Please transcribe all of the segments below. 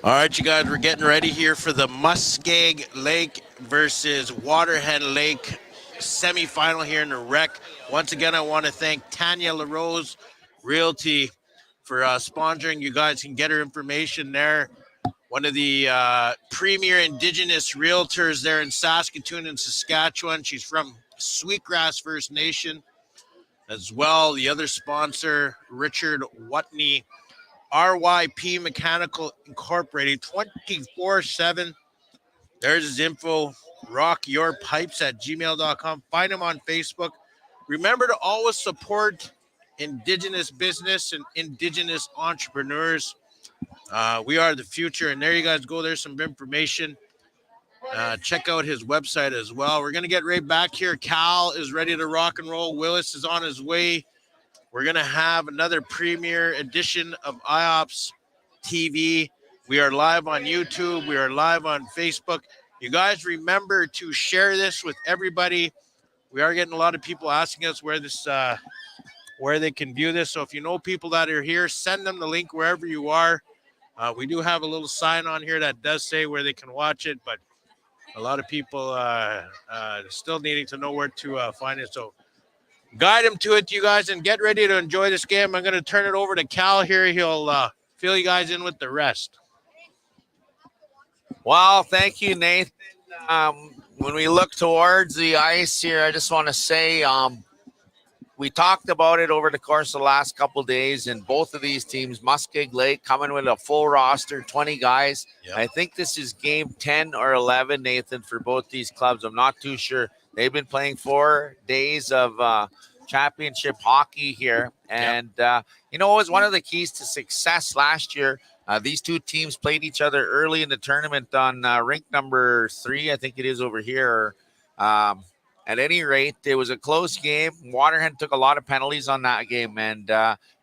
All right, you guys, we're getting ready here for the Muskeg Lake versus Waterhen Lake semifinal here in the rec. Once again, I want to thank Tanya LaRose Realty for sponsoring. You guys can get her information there. One of the premier Indigenous realtors there in Saskatoon and Saskatchewan. She's from Sweetgrass First Nation as well. The other sponsor, Richard Watney, RYP Mechanical Incorporated, 24/7. There's his info. rockyourpipes@gmail.com. Find him on Facebook. Remember to always support Indigenous business and Indigenous entrepreneurs. We are the future, and there you guys go. There's some information. Check out his website as well. We're going to get right back here. Cal is ready to rock and roll. Willis is on his way. We're going to have another premiere edition of IOPS TV. We are live on YouTube. We are live on Facebook. You guys remember to share this with everybody. We are getting a lot of people asking us where they can view this. So if you know people that are here, send them the link wherever you are. We do have a little sign on here that does say where they can watch it, but a lot of people still needing to know where to find it. So guide them to it, you guys, and get ready to enjoy this game. I'm going to turn it over to Cal here. He'll fill you guys in with the rest. Well, thank you, Nathan. When we look towards the ice here, I just want to say we talked about it over the course of the last couple of days, and both of these teams, Muskeg Lake, coming with a full roster, 20 guys. Yep. I think this is game 10 or 11, Nathan, for both these clubs. I'm not too sure. They've been playing 4 days of championship hockey here. And, it was one of the keys to success last year. These two teams played each other early in the tournament on rink number 3, I think it is over here. At any rate, it was a close game. Waterhen took a lot of penalties on that game, and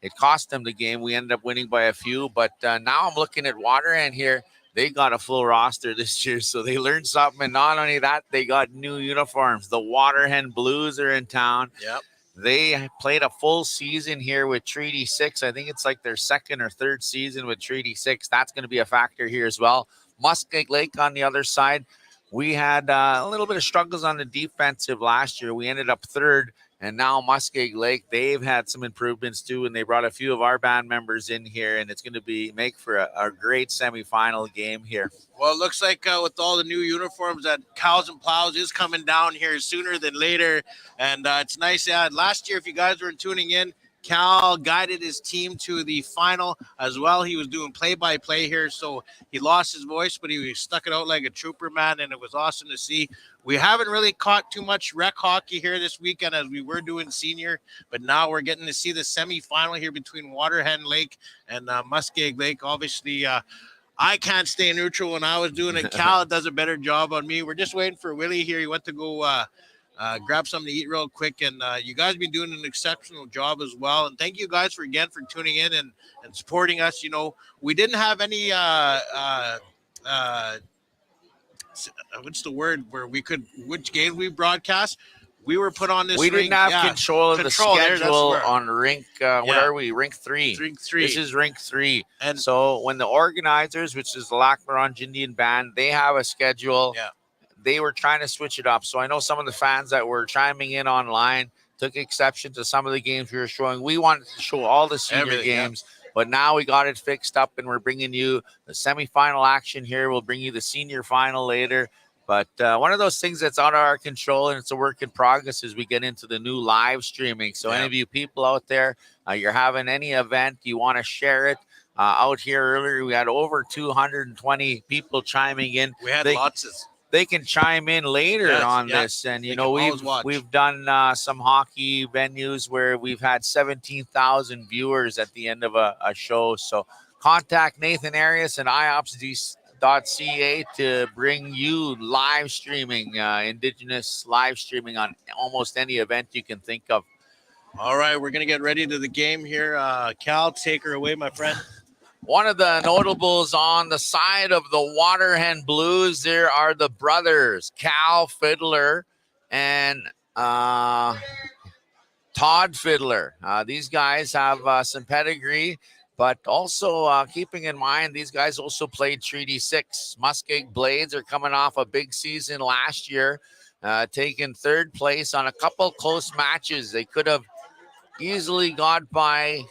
it cost them the game. We ended up winning by a few. But now I'm looking at Waterhen here. They got a full roster this year, so they learned something. And not only that, they got new uniforms. The Waterhen Blues are in town. Yep. They played a full season here with Treaty 6. I think it's like their second or third season with Treaty 6. That's going to be a factor here as well. Muskeg Lake on the other side. We had a little bit of struggles on the defensive last year. We ended up third, and now Muskeg Lake, they've had some improvements too, and they brought a few of our band members in here, and it's going to make for a great semifinal game here. Well, it looks like with all the new uniforms that Cows and Plows is coming down here sooner than later, and it's nice. Last year, if you guys were tuning in, Cal guided his team to the final as well. He was doing play-by-play here, so he lost his voice, but he stuck it out like a trooper, man, and it was awesome to see. We haven't really caught too much rec hockey here this weekend as we were doing senior, but now we're getting to see the semifinal here between Waterhen Lake and Muskeg Lake. Obviously, I can't stay neutral when I was doing it. Cal does a better job on me. We're just waiting for Willie here. He went to go grab something to eat real quick, and you guys have been doing an exceptional job as well. And thank you guys for tuning in and supporting us. You know, we didn't have any what's the word where we could which game we broadcast. We were put on this. We didn't have control of the schedule on rink. What are we? Rink 3. Rink 3. This is rink 3. And so when the organizers, which is the Lac Meronge Indian Band, they have a schedule. Yeah. They were trying to switch it up. So I know some of the fans that were chiming in online took exception to some of the games we were showing. We wanted to show all the senior games, but now we got it fixed up, and we're bringing you the semifinal action here. We'll bring you the senior final later. But one of those things that's out of our control, and it's a work in progress as we get into the new live streaming. So any of you people out there, you're having any event, you want to share it. Out here earlier, we had over 220 people chiming in. We had lots of. They can chime in later on this. And, you know, we've done some hockey venues where we've had 17,000 viewers at the end of a show. So contact Nathan Arias and IOPS.ca to bring you live streaming, Indigenous live streaming on almost any event you can think of. All right, we're going to get ready to the game here. Cal, take her away, my friend. One of the notables on the side of the Waterhen Blues, there are the brothers, Cal Fiddler and Todd Fiddler. These guys have some pedigree, but also keeping in mind, these guys also played Treaty 6. Muskeg Blades are coming off a big season last year, taking third place on a couple close matches. They could have easily got by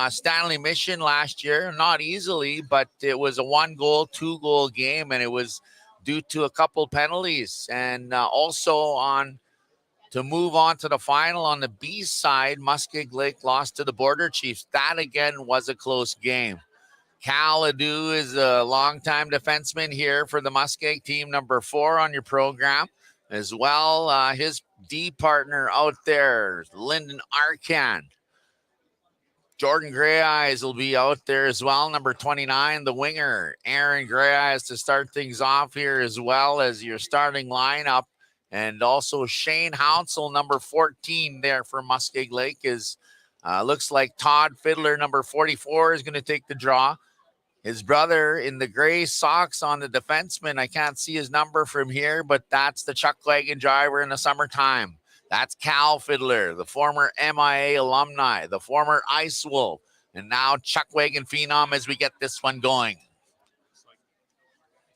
Stanley Mission last year, not easily, but it was a 1-goal, 2-goal game, and it was due to a couple penalties. And also to move on to the final on the B side, Muskeg Lake lost to the Border Chiefs. That again was a close game. Cal Adu is a longtime defenseman here for the Muskeg team, number 4 on your program as well. His D partner out there, Lyndon Arcan. Jordan Gray Eyes will be out there as well. Number 29, the winger, Aaron Gray Eyes, to start things off here as well as your starting lineup. And also Shane Hounsel, number 14 there for Muskeg Lake. Looks like Todd Fiddler, number 44, is going to take the draw. His brother in the gray socks on the defenseman. I can't see his number from here, but that's the chuck wagon driver in the summertime. That's Cal Fiddler, the former MIA alumni, the former Ice Wolf, and now chuck wagon phenom as we get this one going.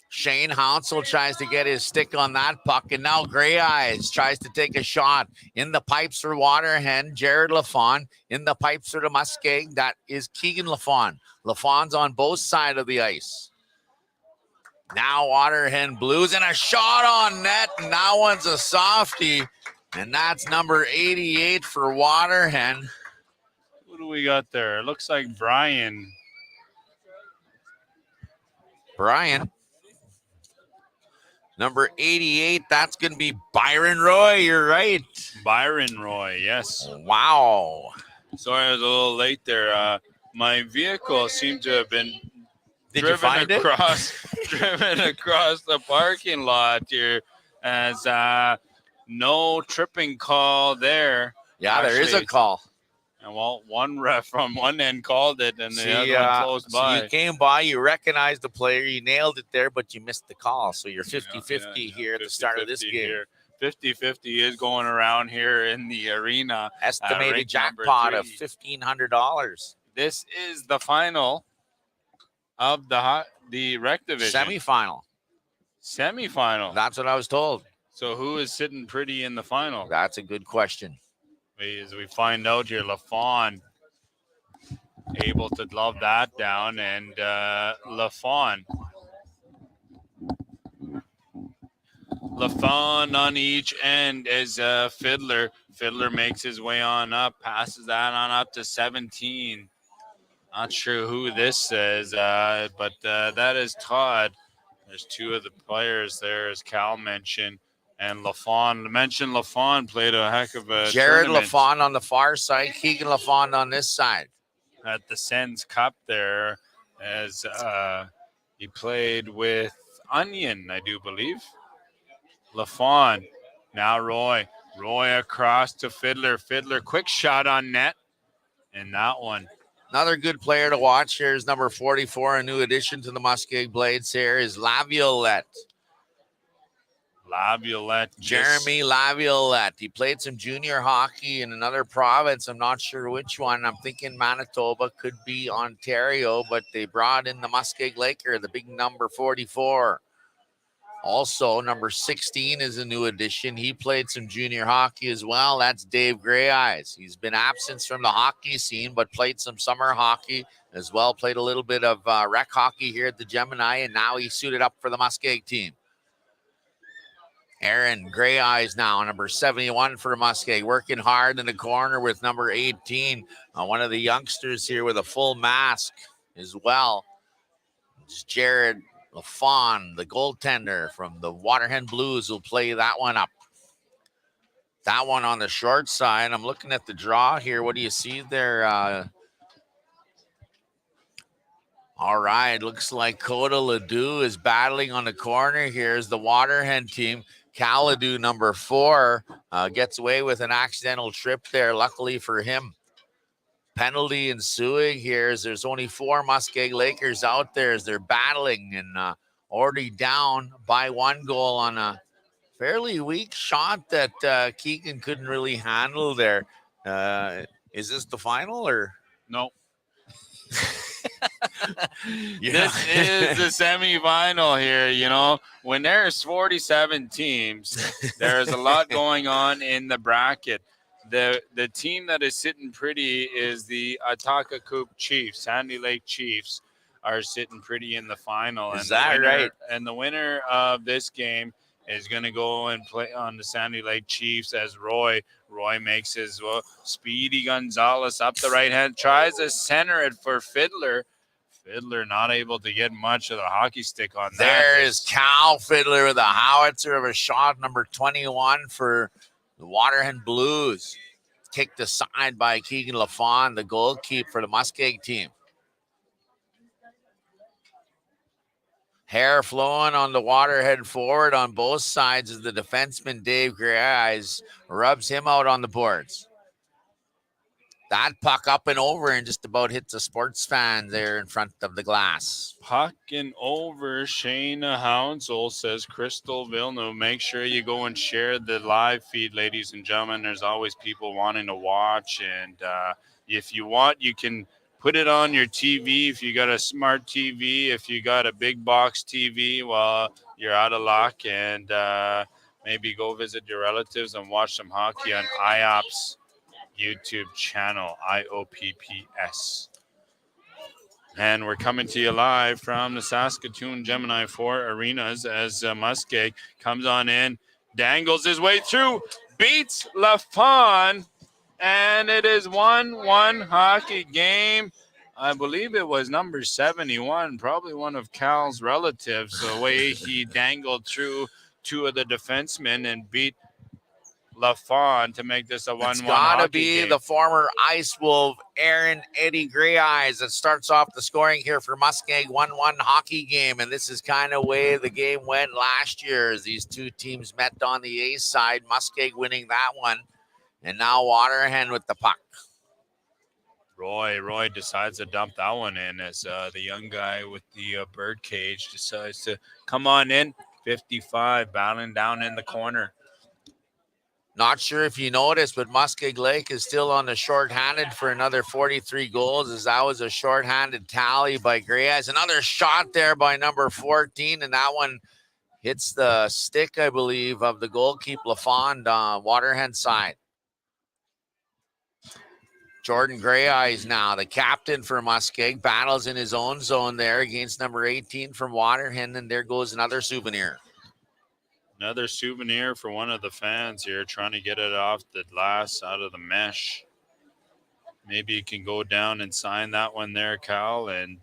Shane Hounsel tries to get his stick on that puck, and now Gray Eyes tries to take a shot in the pipes for Waterhen. Jared Lafon in the pipes for the Muskeg. That is Keegan Lafon. Lafon's on both sides of the ice. Now Waterhen Blues, and a shot on net, and that one's a softie. And that's number 88 for Waterhen. Who do we got there? It looks like Brian. Number 88, that's going to be Byron Roy. You're right. Byron Roy, yes. Wow. Sorry, I was a little late there. My vehicle seemed to have been driven across the parking lot here as no tripping call there. Yeah, actually, there is a call. And well, one ref from one end called it, and the other one close by. So you came by, you recognized the player, you nailed it there, but you missed the call. So you're 50-50 here at the start of this game. 50-50 50-50 is going around here in the arena. Estimated Ranked number jackpot of 3. $1,500. This is the final of the rec division. Semifinal. That's what I was told. So who is sitting pretty in the final? That's a good question. As we find out here, LaFawn able to glove that down, and LaFawn on each end as Fiddler. Fiddler makes his way on up, passes that on up to 17. Not sure who this is, but that is Todd. There's 2 of the players there, as Cal mentioned. And LaFawn played a heck of a Jared tournament LaFawn on the far side, Keegan LaFawn on this side. at the Sens Cup there, as he played with Onion, I do believe. LaFawn, now Roy. Roy across to Fiddler. Fiddler, quick shot on net. And that one. Another good player to watch here is number 44, a new addition to the Muskeg Blades here is Laviolette. Jeremy Laviolette. He played some junior hockey in another province. I'm not sure which one. I'm thinking Manitoba, could be Ontario, but they brought in the Muskeg Laker, the big number 44. Also, number 16 is a new addition. He played some junior hockey as well. That's Dave Greyeyes. He's been absent from the hockey scene, but played some summer hockey as well. Played a little bit of rec hockey here at the Gemini, and now he's suited up for the Muskeg team. Aaron Greyeyes now, number 71 for Muskeg, working hard in the corner with number 18. One of the youngsters here with a full mask as well. It's Jared LaFawn, the goaltender from the Waterhen Blues, will play that one up. That one on the short side. I'm looking at the draw here. What do you see there? All right, looks like Coda Ledoux is battling on the corner. Here's the Waterhen team. Cal Ledoux, number 4, gets away with an accidental trip there, luckily for him. Penalty ensuing here as there's only 4 Muskeg Lakers out there as they're battling, and already down by 1 goal on a fairly weak shot that Keegan couldn't really handle there. Is this the final or? No. This is the semifinal here. You know, when there's 47 teams, there's a lot going on in the bracket. The team that is sitting pretty is the Atakakoop Chiefs. Sandy Lake Chiefs are sitting pretty in the final. Is that right? And the winner of this game is going to go and play on the Sandy Lake Chiefs as Roy. Roy makes his Speedy Gonzalez up the right hand, tries to center it for Fiddler. Fiddler not able to get much of the hockey stick on that. There is Cal Fiddler with a howitzer of a shot, number 21 for the Waterhen Blues. Kicked aside by Keegan LaFawn, the goalkeeper for the Muskeg team. Hair flowing on the Waterhead forward on both sides as the defenseman Dave Greyeyes rubs him out on the boards. That puck up and over and just about hits a sports fan there in front of the glass. Puck and over. Shayna Hounsell says Crystal Villeneuve. Make sure you go and share the live feed, ladies and gentlemen. There's always people wanting to watch. And if you want, you can put it on your TV. If you got a smart TV, if you got a big box TV, well, you're out of luck. And maybe go visit your relatives and watch some hockey on IOPS YouTube channel, IOPPS. And we're coming to you live from the Saskatoon Gemini 4 arenas as Muskeg comes on in, dangles his way through, beats LaFawn, and it is 1-1 hockey game. I believe it was number 71, probably one of Cal's relatives, the way he dangled through 2 of the defensemen and beat LaFawn to make this a 1-1 It's got to be game. the former Ice Wolf, Aaron Eddie Greyeyes, that starts off the scoring here for Muskeg. 1-1 hockey game, and this is kind of way the game went last year as these 2 teams met on the A side. Muskeg winning that one, and now Waterhen with the puck. Roy decides to dump that one in as the young guy with the bird cage decides to come on in. 55 battling down in the corner. Not sure if you noticed, but Muskeg Lake is still on the shorthanded for another 43 goals, as that was a shorthanded tally by Gray Eyes. Another shot there by number 14, and that one hits the stick, I believe, of the goalkeeper LaFond on Waterhen side. Jordan Gray Eyes now, the captain for Muskeg, battles in his own zone there against number 18 from Waterhen, and there goes another souvenir. Another souvenir for one of the fans here, trying to get it off the glass out of the mesh. Maybe you can go down and sign that one there, Cal. And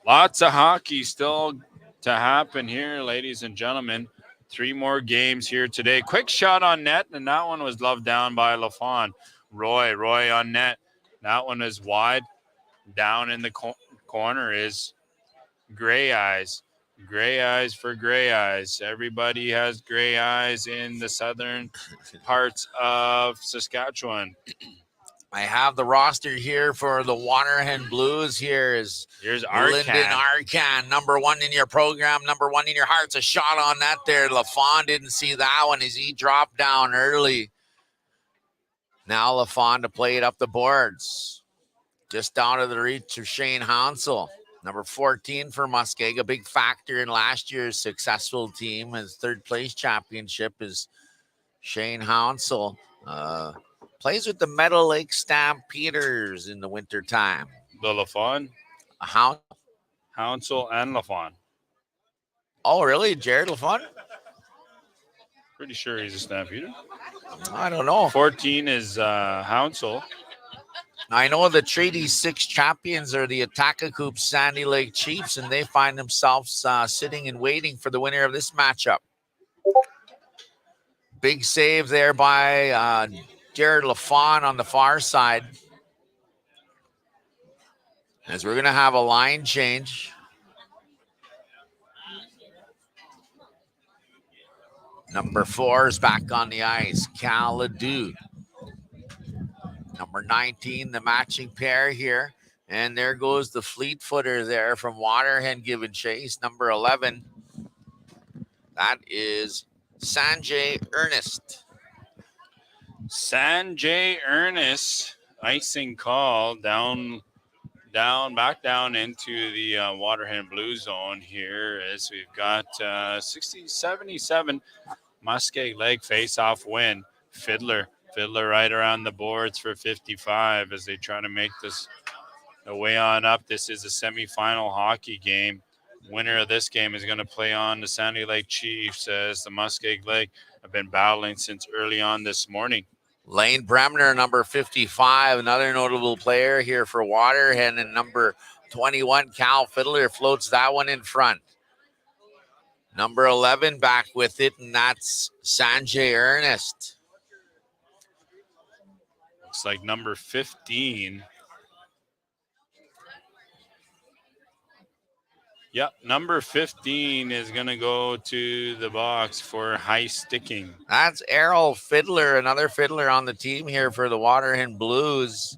lots of hockey still to happen here, ladies and gentlemen. 3 more games here today. Quick shot on net, and that one was loved down by LaFond. Roy on net. That one is wide. Down in the corner is Gray Eyes. Gray Eyes for Gray Eyes. Everybody has Gray Eyes in the southern parts of Saskatchewan. I have the roster here for the Waterhen Blues. Here's Arcan. Lyndon Arcan, number 1 in your program, number 1 in your hearts. A shot on that there. LaFond didn't see that one as he dropped down early. Now LaFond to play it up the boards. Just down to the reach of Shane Hounsel. Number 14 for Muskeg, a big factor in last year's successful team. His 3rd place championship is Shane Hounsel. Plays with the Meadow Lake Stampeders in the wintertime. The LaFond? Hounsel and LaFond. Oh, really? Jared LaFond? Pretty sure he's a Stampeder. I don't know. 14 is Hounsel. I know the Treaty 6 champions are the Attakakoop Sandy Lake Chiefs, and they find themselves sitting and waiting for the winner of this matchup. Big save there by Jared LaFond on the far side. As we're going to have a line change. Number 4 is back on the ice, Cal Ledoux. Number 19, the matching pair here. And there goes the fleet footer there from Waterhen giving chase. Number 11, that is Sanjay Ernest. Sanjay Ernest, icing call back down into the Waterhen Blue Zone here as we've got 60-77 Muskeg Lake face-off win. Fiddler right around the boards for 55 as they try to make this a way on up. This is a semifinal hockey game. Winner of this game is going to play on the Sandy Lake Chiefs as the Muskeg Lake have been battling since early on this morning. Lane Bremner, number 55, another notable player here for Waterhen, and number 21, Cal Fiddler, floats that one in front. Number 11 back with it, and that's Sanjay Ernest. Looks like number 15. Yep, number 15 is going to go to the box for high sticking. That's Errol Fiddler, another fiddler on the team here for the Waterhen Blues.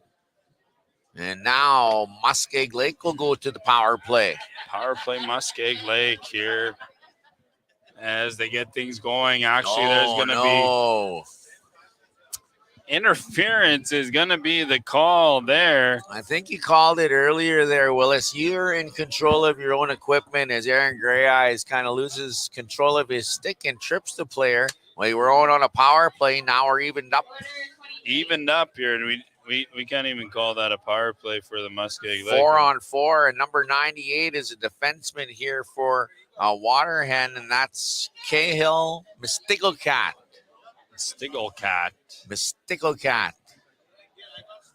And now Muskeg Lake will go to the power play. Power play Muskeg Lake here as they get things going. Actually, there's going to be interference is going to be the call there. I think you called it earlier there, Willis. You're in control of your own equipment as Aaron Gray Eyes kind of loses control of his stick and trips the player. We were on a power play. Now we're evened up. Evened up here, and we can't even call that a power play for the Muskeg Lake. 4-on-4, and number 98 is a defenseman here for Waterhen, and that's Cahill Mystical-Cat. Mystical-Cat.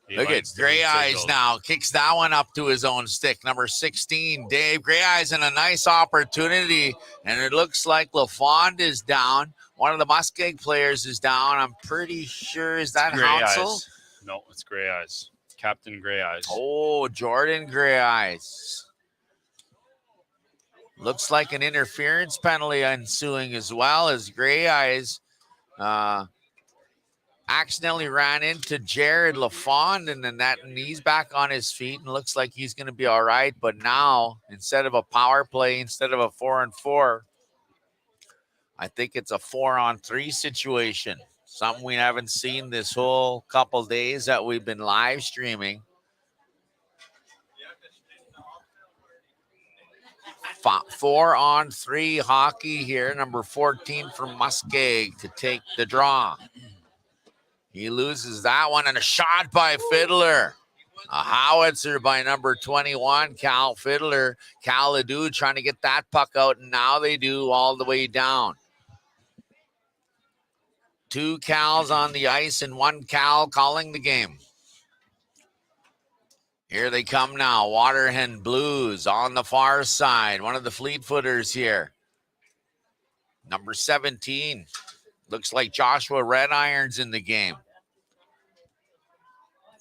Look at Gray Eyes now. Kicks that one up to his own stick. Number 16, Dave. Gray Eyes in a nice opportunity, and it looks like LaFond is down. One of the Muskeg players is down. I'm pretty sure. Is that Hounsel? No, it's Gray Eyes. Captain Gray Eyes. Oh, Jordan Gray Eyes. Looks like an interference penalty ensuing as well as Gray Eyes accidentally ran into Jared LaFond, and then he's back on his feet and looks like he's going to be all right. But now, instead of a power play, instead of a 4-on-4, I think it's a 4-on-3 situation. Something we haven't seen this whole couple days that we've been live streaming. 4-on-3 hockey here. Number 14 for Muskeg to take the draw. He loses that one, and a shot by Fiddler. A howitzer by number 21, Cal Fiddler. Cal Ledoux trying to get that puck out, and now they do all the way down. 2 Cals on the ice and 1 Cal calling the game. Here they come now. Waterhen Blues on the far side. One of the fleet footers here. Number 17. Looks like Joshua Red Iron's in the game.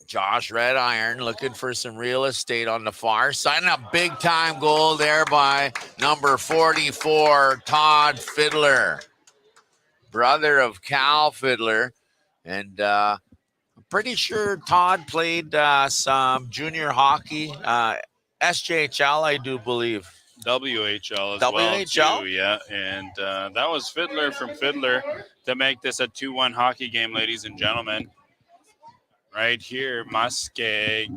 Josh Red Iron looking for some real estate on the far side. And a big time goal there by number 44, Todd Fiddler. Brother of Cal Fiddler. And I'm pretty sure Todd played some junior hockey. SJHL, I do believe. WHL as WHL? well, too, yeah. And that was Fiddler from Fiddler to make this a 2-1 hockey game, ladies and gentlemen. Right here, Muskeg.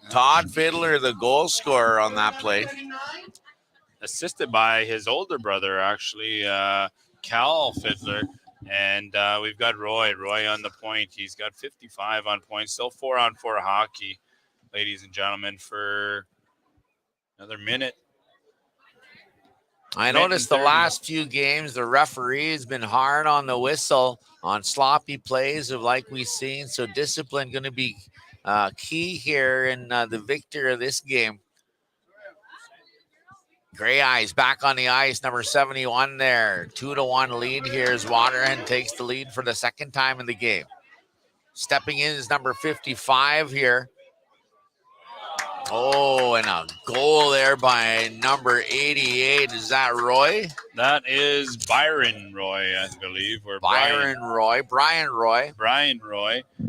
Todd Fiddler, the goal scorer on that play. Assisted by his older brother, actually, Cal Fiddler. And we've got Roy on the point. He's got 55 on points. Still 4-on-4 hockey, ladies and gentlemen, for another minute. I noticed the last few games, the referee's been hard on the whistle on sloppy plays of like we've seen. So discipline going to be key here in the victor of this game. Gray Eyes back on the ice, number 71 there. 2-1 lead here as Waterhen takes the lead for the second time in the game. Stepping in is number 55 here. Oh, and a goal there by number 88. Is that Roy? That is Byron Roy, I believe. Or Brian Roy.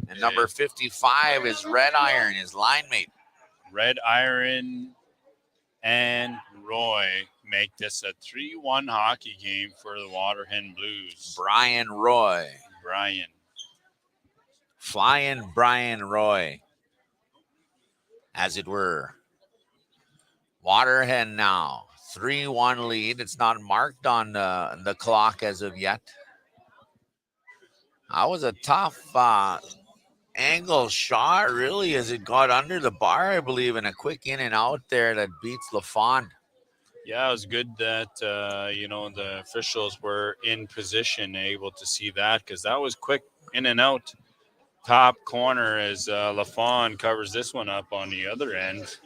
And number 55 is Red Iron, his line mate. Red Iron and Roy make this a 3-1 hockey game for the Waterhen Blues. Brian Roy. Flying Brian Roy, as it were. Waterhen now, 3-1 lead. It's not marked on the clock as of yet. That was a tough angle shot, really, as it got under the bar, I believe, and a quick in and out there that beats LaFond. Yeah, it was good that, the officials were in position, able to see that, because that was quick in and out. Top corner as LaFond covers this one up on the other end.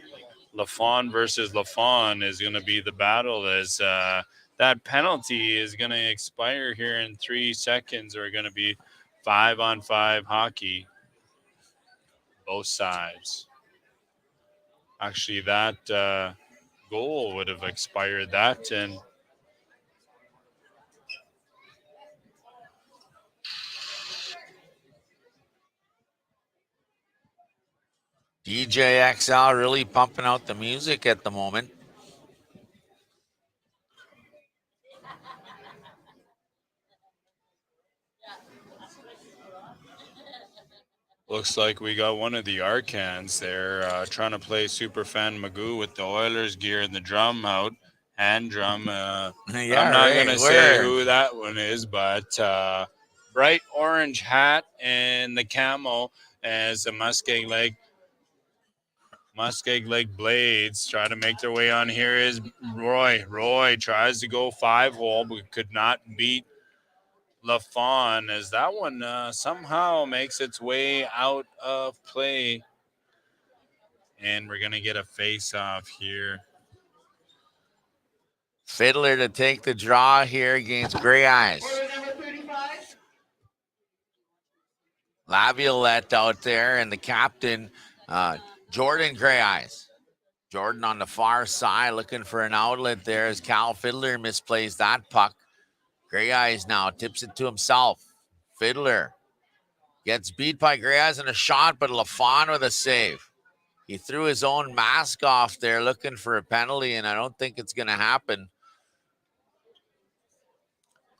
LaFond versus LaFond is going to be the battle as that penalty is going to expire here in 3 seconds. Or going to be 5-on-5 hockey. Both sides. Actually, that goal would have expired that. And DJ XL really pumping out the music at the moment. looks like we got one of the Arcans there trying to play Superfan Magoo with the Oilers gear and the drum out. Hand drum. I'm not going to say who that one is, but bright orange hat and the camo as the Muskeg Lake Blades try to make their way on. Here is Roy. Roy tries to go 5-hole, but could not beat LaFond as that one somehow makes its way out of play. And we're going to get a face-off here. Fiddler to take the draw here against Gray Eyes. Laviolette out there and the captain, Jordan Gray Eyes. Jordan on the far side looking for an outlet there as Cal Fiddler misplays that puck. Gray Eyes now tips it to himself. Fiddler gets beat by Gray Eyes in a shot, but LaFond with a save. He threw his own mask off there looking for a penalty, and I don't think it's going to happen.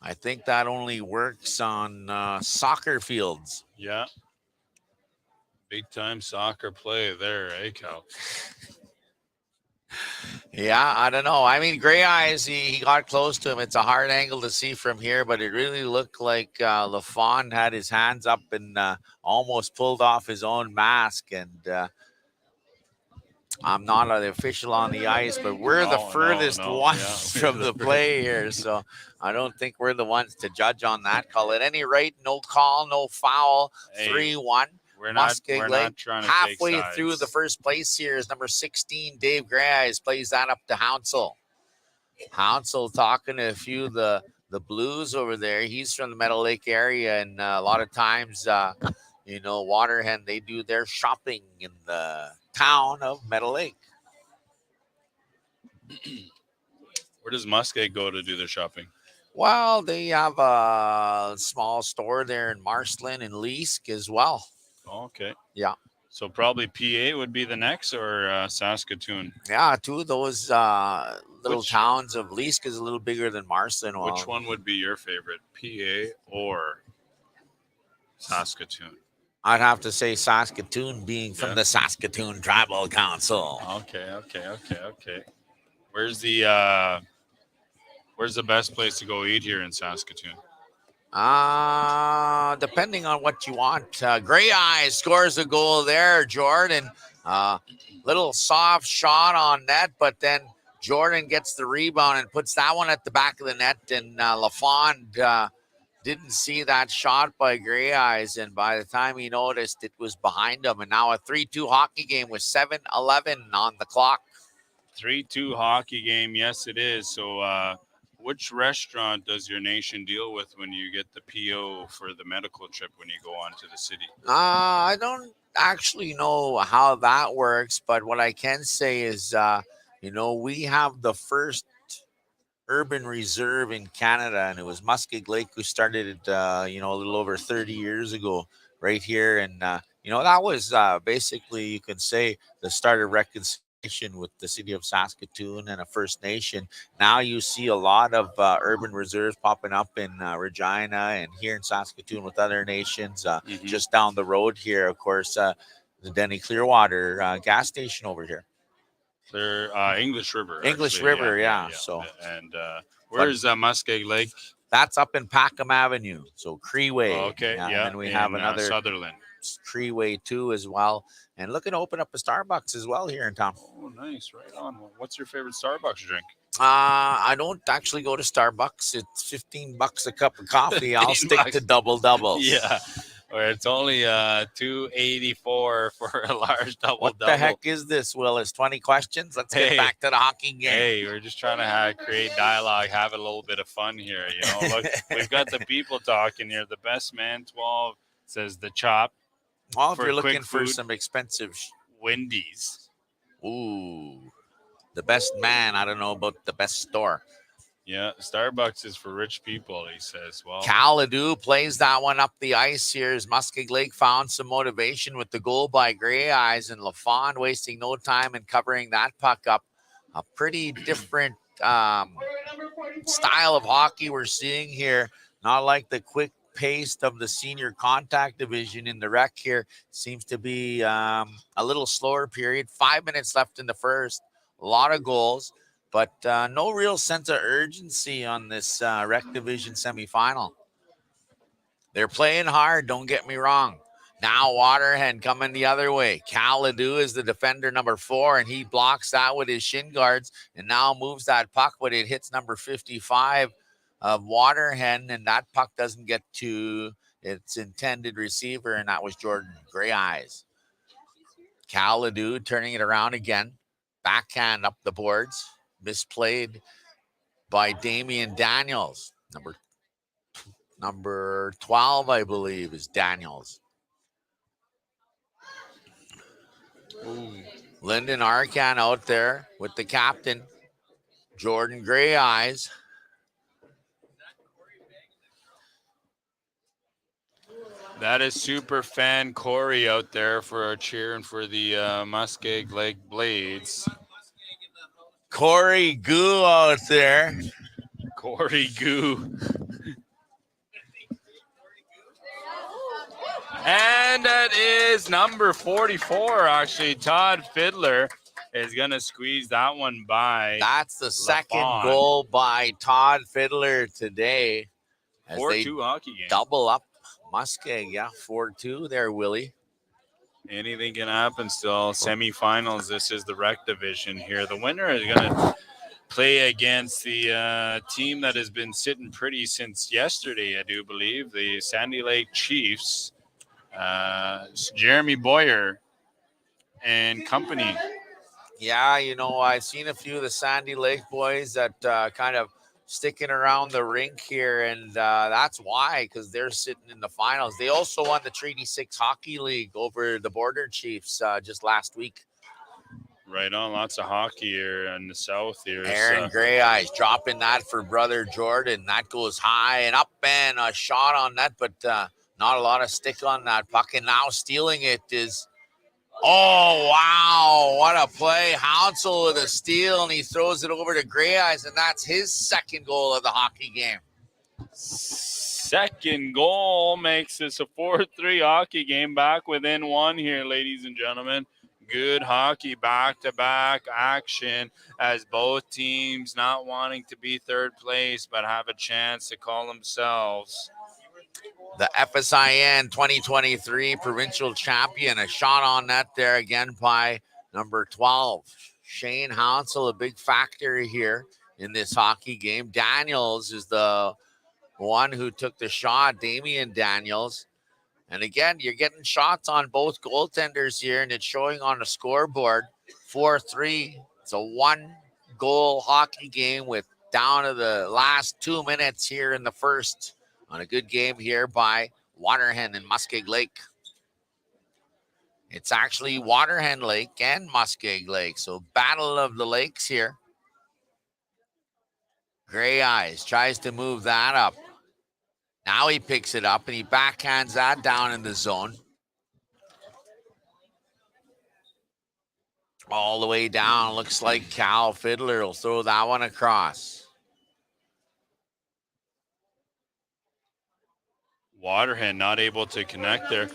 I think that only works on soccer fields. Yeah. Big time soccer play there, eh, Cal? Yeah, I don't know. I mean, Gray Eyes, he got close to him. It's a hard angle to see from here, but it really looked like LaFawn had his hands up and almost pulled off his own mask. And I'm not the official on the ice, but we're the furthest ones from the play here. So I don't think we're the ones to judge on that call. At any rate, no call, no foul, 3-1. We're Muskeg not trying to halfway take sides. through the first place here is number 16, Dave Grayes, plays that up to Hounsell. Hounsell talking to a few of the Blues over there. He's from the Meadow Lake area, and a lot of times, Waterhen, they do their shopping in the town of Meadow Lake. Where does Muskeg go to do their shopping? Well, they have a small store there in Marceline and Leask as well. Oh, okay. Yeah. So probably PA would be the next, or Saskatoon? Yeah, two of those little towns of Leask is a little bigger than Marceline. Which one would be your favorite, PA or Saskatoon? I'd have to say Saskatoon, being from the Saskatoon Tribal Council. Okay. Where's the best place to go eat here in Saskatoon? Depending on what you want. Gray Eyes scores a goal there, Jordan. Little soft shot on net, but then Jordan gets the rebound and puts that one at the back of the net, and LaFond didn't see that shot by Gray Eyes, and by the time he noticed, it was behind him. And now a 3-2 hockey game with 7:11 on the clock. 3-2 hockey game, yes it is. So which restaurant does your nation deal with when you get the PO for the medical trip when you go on to the city? I don't actually know how that works, but what I can say is, we have the first urban reserve in Canada, and it was Muskeg Lake who started it, a little over 30 years ago right here. And, that was basically, you can say, the start of reconciliation with the city of Saskatoon and a First Nation. Now you see a lot of urban reserves popping up in Regina and here in Saskatoon with other nations. Just down the road here, of course, the Denny Clearwater gas station over here. English River. English River, yeah. So, and where's Muskeg Lake? That's up in Packham Avenue. So Creeway. Okay, And then we have another Sutherland. Creeway too as well. And looking to open up a Starbucks as well here in town. Oh, nice. Right on. What's your favorite Starbucks drink? I don't actually go to Starbucks. It's $15 a cup of coffee. I'll stick to double-doubles. Yeah. Or it's only $2.84 for a large double-double. What the heck is this, Willis? 20 questions? Let's get back to the hockey game. Hey, we're just trying to create dialogue, have a little bit of fun here. Look, we've got the people talking here. The best man 12 says the chop. Well, if you're looking for some expensive Wendy's. Ooh. The best man. I don't know about the best store. Yeah, Starbucks is for rich people, he says. Well, Cal Ledoux plays that one up the ice here as Muskeg Lake found some motivation with the goal by Gray Eyes, and LaFond wasting no time in covering that puck up. A pretty different style of hockey we're seeing here. Not like the quick pace of the senior contact division in the rec here. Seems to be a little slower period. 5 minutes left in the first. A lot of goals, but no real sense of urgency on this rec division semifinal. They're playing hard, don't get me wrong. Now Waterhen coming the other way. Cal Ledoux is the defender number 4, and he blocks that with his shin guards and now moves that puck, but it hits number 55 of Waterhen, and that puck doesn't get to its intended receiver, and that was Jordan Gray Eyes. Cal Ledoux turning it around again. Backhand up the boards. Misplayed by Damian Daniels. Number 12, I believe, is Daniels. Ooh. Lyndon Arcan out there with the captain, Jordan Gray Eyes. That is super fan Corey out there for cheering for the Muskeg Lake Blades. Corey Goo out there. Corey Goo. And that is number 44, actually. Todd Fiddler is going to squeeze that one by. That's the second LaFawn. goal by Todd Fiddler today. As 4-2 hockey game. double up Muskeg. Yeah, 4-2 there, Willie. Anything can happen still. Semifinals. This is the rec division here. The winner is going to play against the team that has been sitting pretty since yesterday, I do believe, the Sandy Lake Chiefs. Jeremy Boyer and company. Yeah, you know, I've seen a few of the Sandy Lake boys that kind of sticking around the rink here, and that's why, because they're sitting in the finals. They also won the Treaty 6 Hockey League over the Border Chiefs just last week. Right on, lots of hockey here in the south here. Aaron Gray Eyes dropping that for brother Jordan. That goes high and up, and a shot on that, but not a lot of stick on that puck. And now stealing it is, oh, wow, what a play. Hounsel with a steal, and he throws it over to Gray Eyes, and that's his second goal of the hockey game. Second goal makes this a 4-3 hockey game, back within one here, ladies and gentlemen. Good hockey, back-to-back action, as both teams not wanting to be third place but have a chance to call themselves the FSIN 2023 provincial champion. A shot on net there again by number 12. Shane Hounsel, a big factor here in this hockey game. Daniels is the one who took the shot, Damian Daniels. And again, you're getting shots on both goaltenders here, and it's showing on the scoreboard 4-3. It's a one-goal hockey game with down to the last 2 minutes here in the first, on a good game here by Waterhen and Muskeg Lake. It's actually Waterhen Lake and Muskeg Lake, so battle of the lakes here. Gray Eyes tries to move that up. Now he picks it up and he backhands that down in the zone. All the way down. Looks like Cal Fiddler will throw that one across. Waterhen not able to connect there.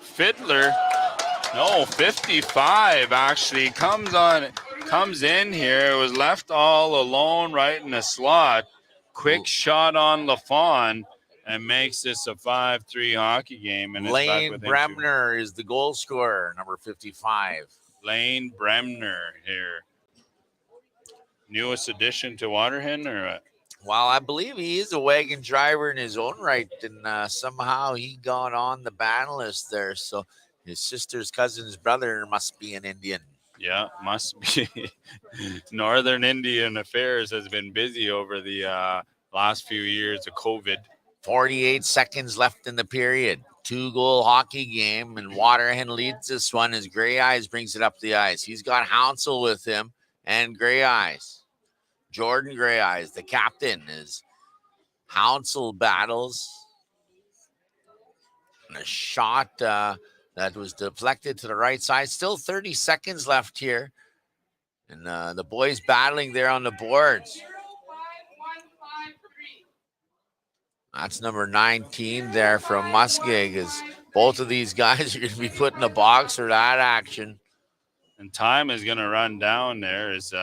Fiddler, no, 55 actually comes in here. It was left all alone right in the slot. Quick shot on LaFawn and makes this a 5-3 hockey game. And Lane Bremner is the goal scorer, number 55. Lane Bremner here. Newest addition to Waterhen, or what? Well, I believe he is a wagon driver in his own right, and somehow he got on the ban list there. So his sister's cousin's brother must be an Indian. Yeah, must be. Northern Indian Affairs has been busy over the last few years of COVID. 48 seconds left in the period. 2-goal hockey game, and Waterhen leads this one as Gray Eyes brings it up the ice. He's got Hounsel with him and Gray Eyes. Jordan Gray Eyes, the captain, is Hounsel battles. And a shot that was deflected to the right side. Still 30 seconds left here. And the boys battling there on the boards. That's number 19 there from Muskeg, as both of these guys are going to be put in the box for that action. And time is going to run down there. Is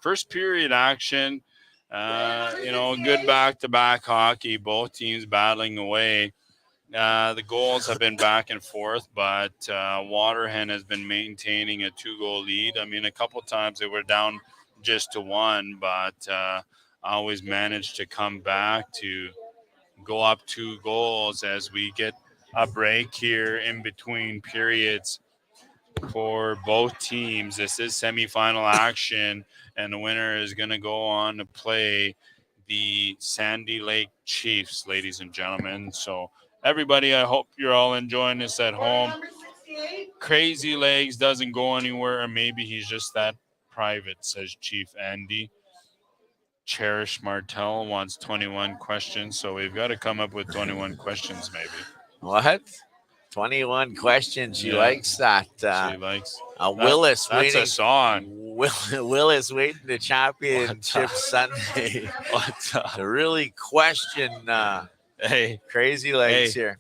first period action. Good back-to-back hockey. Both teams battling away. The goals have been back and forth, but Waterhen has been maintaining a 2-goal lead. I mean, a couple times they were down just to 1, but always managed to come back to go up 2 goals as we get a break here in between periods for both teams. This is semifinal action, and the winner is going to go on to play the Sandy Lake Chiefs, ladies and gentlemen. So everybody, I hope you're all enjoying this at home. Crazy Legs doesn't go anywhere, or maybe he's just that private, says Chief Andy. Cherish Martell wants 21 questions, so we've got to come up with 21 questions maybe. What? 21 questions. She likes that. She likes Willis that's waiting. A song. Willis waiting the championship Sunday. To really question Hey, Crazy Legs here.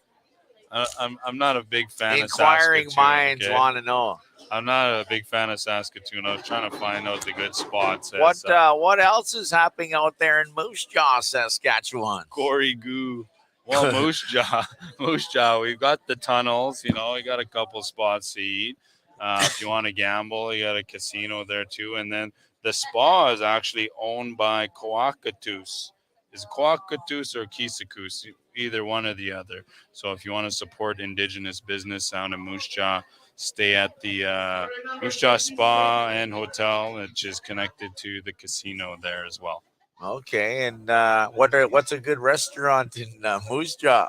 I'm not a big fan Inquiring of Saskatoon. minds Okay? want to know. I'm not a big fan of Saskatoon. I was trying to find out the good spots. What else is happening out there in Moose Jaw, Saskatchewan? Gory Goo. Well, Moose Jaw. We've got the tunnels. We got a couple spots to eat. If you want to gamble, you got a casino there too. And then the spa is actually owned by Coacatoos. Is Coacatoos or Kisakus? Either one or the other. So if you want to support Indigenous business down in Moose Jaw, stay at the Moose Jaw Spa and Hotel, which is connected to the casino there as well. Okay, and what's a good restaurant in Moose Jaw?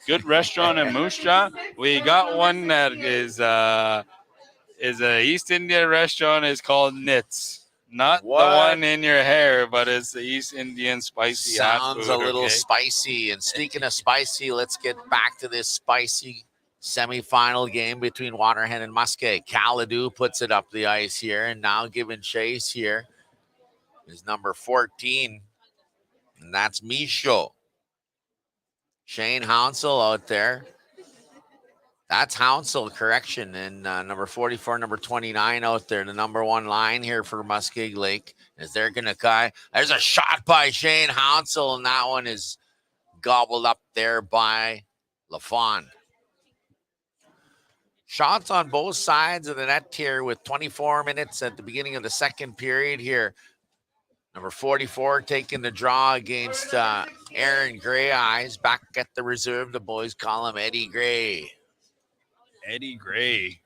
Good restaurant in Moose Jaw. We got one that is a East Indian restaurant. It's called Nits. Not the one in your hair, but it's the East Indian spicy. Sounds food, a little spicy. And speaking of spicy, let's get back to this spicy semifinal game between Waterhen and Muskeg. Caladu puts it up the ice here, and now giving chase here is number 14, and that's Michaud. Shane Hounsel out there. That's Hounsel, correction, and number 44, number 29 out there, the number 1 line here for Muskeg Lake. Is there going to Kai? There's a shot by Shane Hounsel, and that one is gobbled up there by LaFawn. Shots on both sides of the net here with 24 minutes at the beginning of the second period here. Number 44 taking the draw against Aaron Gray Eyes. Back at the reserve, the boys call him Eddie Gray. Eddie Gray.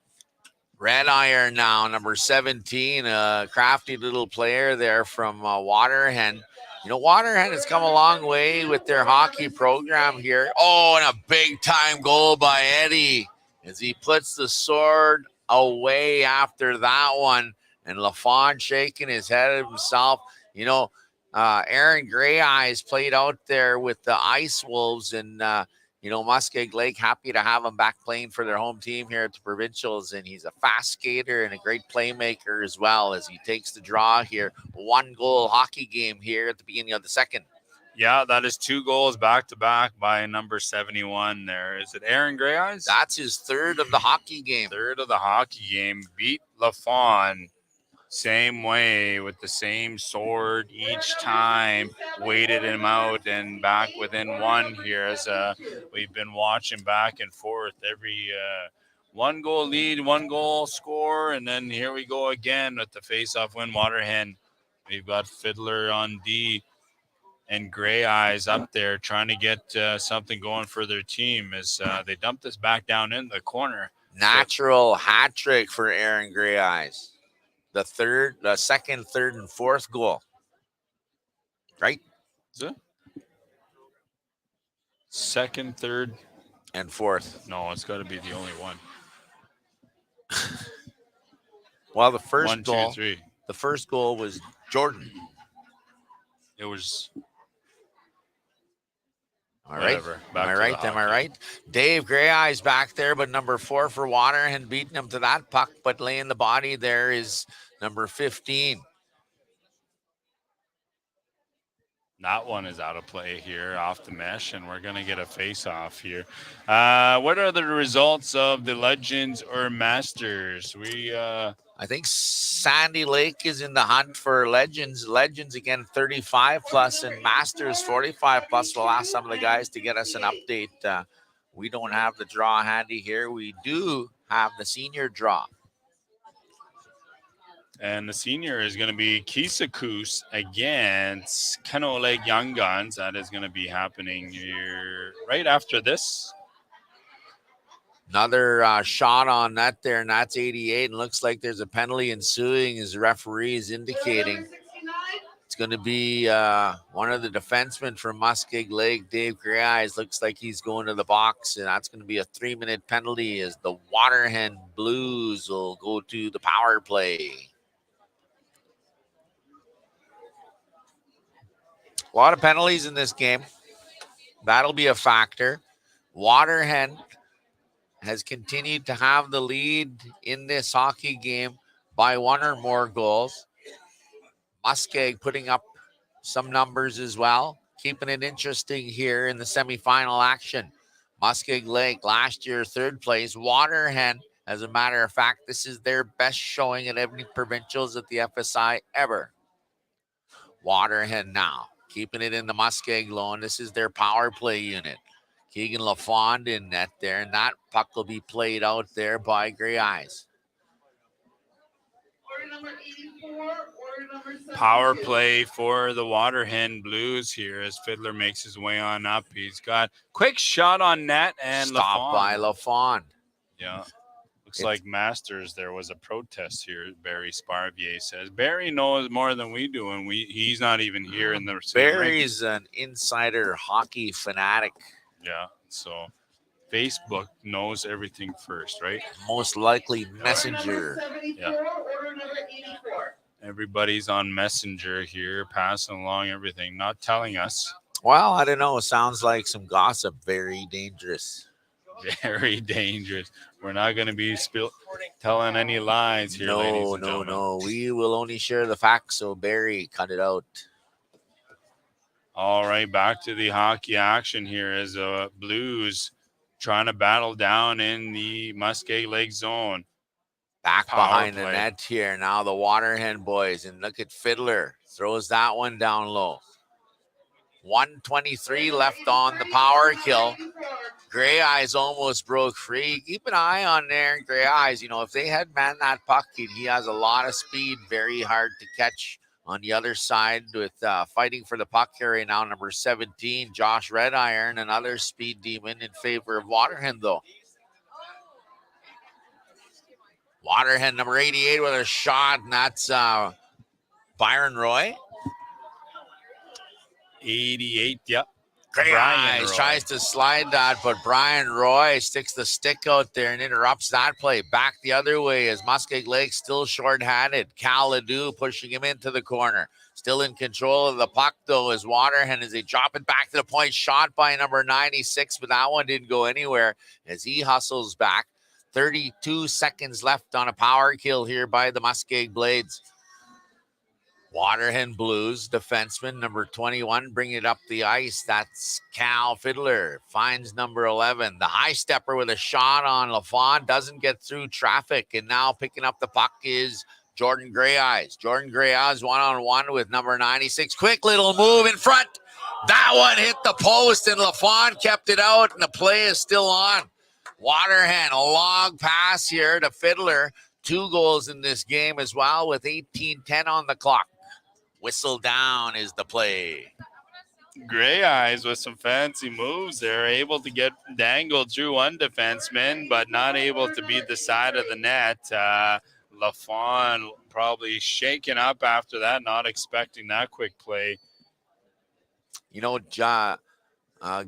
Red Iron now, number 17, a crafty little player there from Waterhen. Waterhen has come a long way with their hockey program here. Oh, and a big-time goal by Eddie as he puts the sword away after that one. And LaFawn shaking his head himself. Aaron Gray Eyes played out there with the Ice Wolves, and Muskeg Lake happy to have him back playing for their home team here at the Provincials. And he's a fast skater and a great playmaker as well as he takes the draw here. 1-goal hockey game here at the beginning of the second. Yeah, that is 2 goals back-to-back by number 71 there. Is it Aaron Gray Eyes? That's his third of the hockey game. Third of the hockey game. Beat LaFawn. Same way with the same sword each time, waited him out and back within 1 here as we've been watching back and forth every 1-goal lead, 1-goal score, and then here we go again with the face-off win. Waterhen. We've got Fiddler on D and Gray Eyes up there trying to get something going for their team as they dump this back down in the corner. Natural hat trick for Aaron Gray Eyes. The second, third, and fourth goal. Right? Is it? Second, third, and fourth. No, it's got to be the only one. Well, the first 1, 2, goal. 3. The first goal was Jordan. It was. All right. Am I right? Dave Gray Eyes back there, but number 4 for Waterhen beating him to that puck, but laying the body there is number 15. That one is out of play here off the mesh, and we're going to get a face-off here. What are the results of the Legends or Masters? I think Sandy Lake is in the hunt for Legends. Legends, again, 35+, and Masters, 45+. We'll ask some of the guys to get us an update. We don't have the draw handy here. We do have the senior draw. And the senior is going to be Kisakus against Keno Lake Young Guns. That is going to be happening here right after this. Another shot on net there, and that's 88. And looks like there's a penalty ensuing as the referee is indicating. It's going to be one of the defensemen from Muskeg Lake, Dave Gray Eyes. Looks like he's going to the box, and that's going to be a 3-minute penalty as the Waterhen Blues will go to the power play. A lot of penalties in this game. That'll be a factor. Waterhen has continued to have the lead in this hockey game by 1 or more goals. Muskeg putting up some numbers as well, keeping it interesting here in the semifinal action. Muskeg Lake last year, third place. Waterhen, as a matter of fact, this is their best showing at any provincials at the FSI ever. Waterhen now, keeping it in the Muskeg zone. This is their power play unit. Keegan LaFond in net there, and that puck will be played out there by Gray Eyes. Power play for the Waterhen Blues here as Fiddler makes his way on up. He's got quick shot on net and Stopped by LaFond. Yeah. Looks like Masters, there was a protest here, Barry Sparvier says. Barry knows more than we do, and he's not even here in the Barry's an insider hockey fanatic. Yeah, so Facebook knows everything first, right? Most likely Messenger. Yeah. Everybody's on Messenger here, passing along everything, not telling us. Well, I don't know. Sounds like some gossip. Very dangerous. Very dangerous. We're not going to be telling any lies here, ladies and gentlemen. No. We will only share the facts, so Barry, cut it out. All right, back to the hockey action here as Blues trying to battle down in the Muskeg Lake zone. Back behind the net here. Now the Waterhen boys, and look at Fiddler. Throws that one down low. 1:23 left on the power kill. Gray Eyes almost broke free. Keep an eye on there, Gray Eyes. You know, if they had manned that puck, he has a lot of speed, very hard to catch. On the other side with fighting for the puck carry now, number 17, Josh Rediron, another speed demon in favor of Waterhen, though. Waterhen, number 88 with a shot, and that's Byron Roy. 88, yep. Gray Eyes tries to slide that, but Brian Roy sticks the stick out there and interrupts that play. Back the other way as Muskeg Lake still short-handed. Cal Ledoux pushing him into the corner. Still in control of the puck, though, as Waterhen as they drop it back to the point. Shot by number 96, but that one didn't go anywhere as he hustles back. 32 seconds left on a power kill here by the Muskeg Blades. Waterhen Blues defenseman number 21 bring it up the ice. That's Cal Fiddler. Finds number 11. The high stepper with a shot on LaFond doesn't get through traffic. And now picking up the puck is Jordan Gray Eyes. Jordan Gray Eyes one-on-one with number 96. Quick little move in front. That one hit the post and LaFond kept it out and the play is still on. Waterhen, a long pass here to Fiddler. 2 goals in this game as well with 18:10 on the clock. Whistle down is the play. Gray Eyes with some fancy moves. They're able to get dangled through one defenseman, but not able to beat the side of the net. LaFond probably shaken up after that, not expecting that quick play. You know,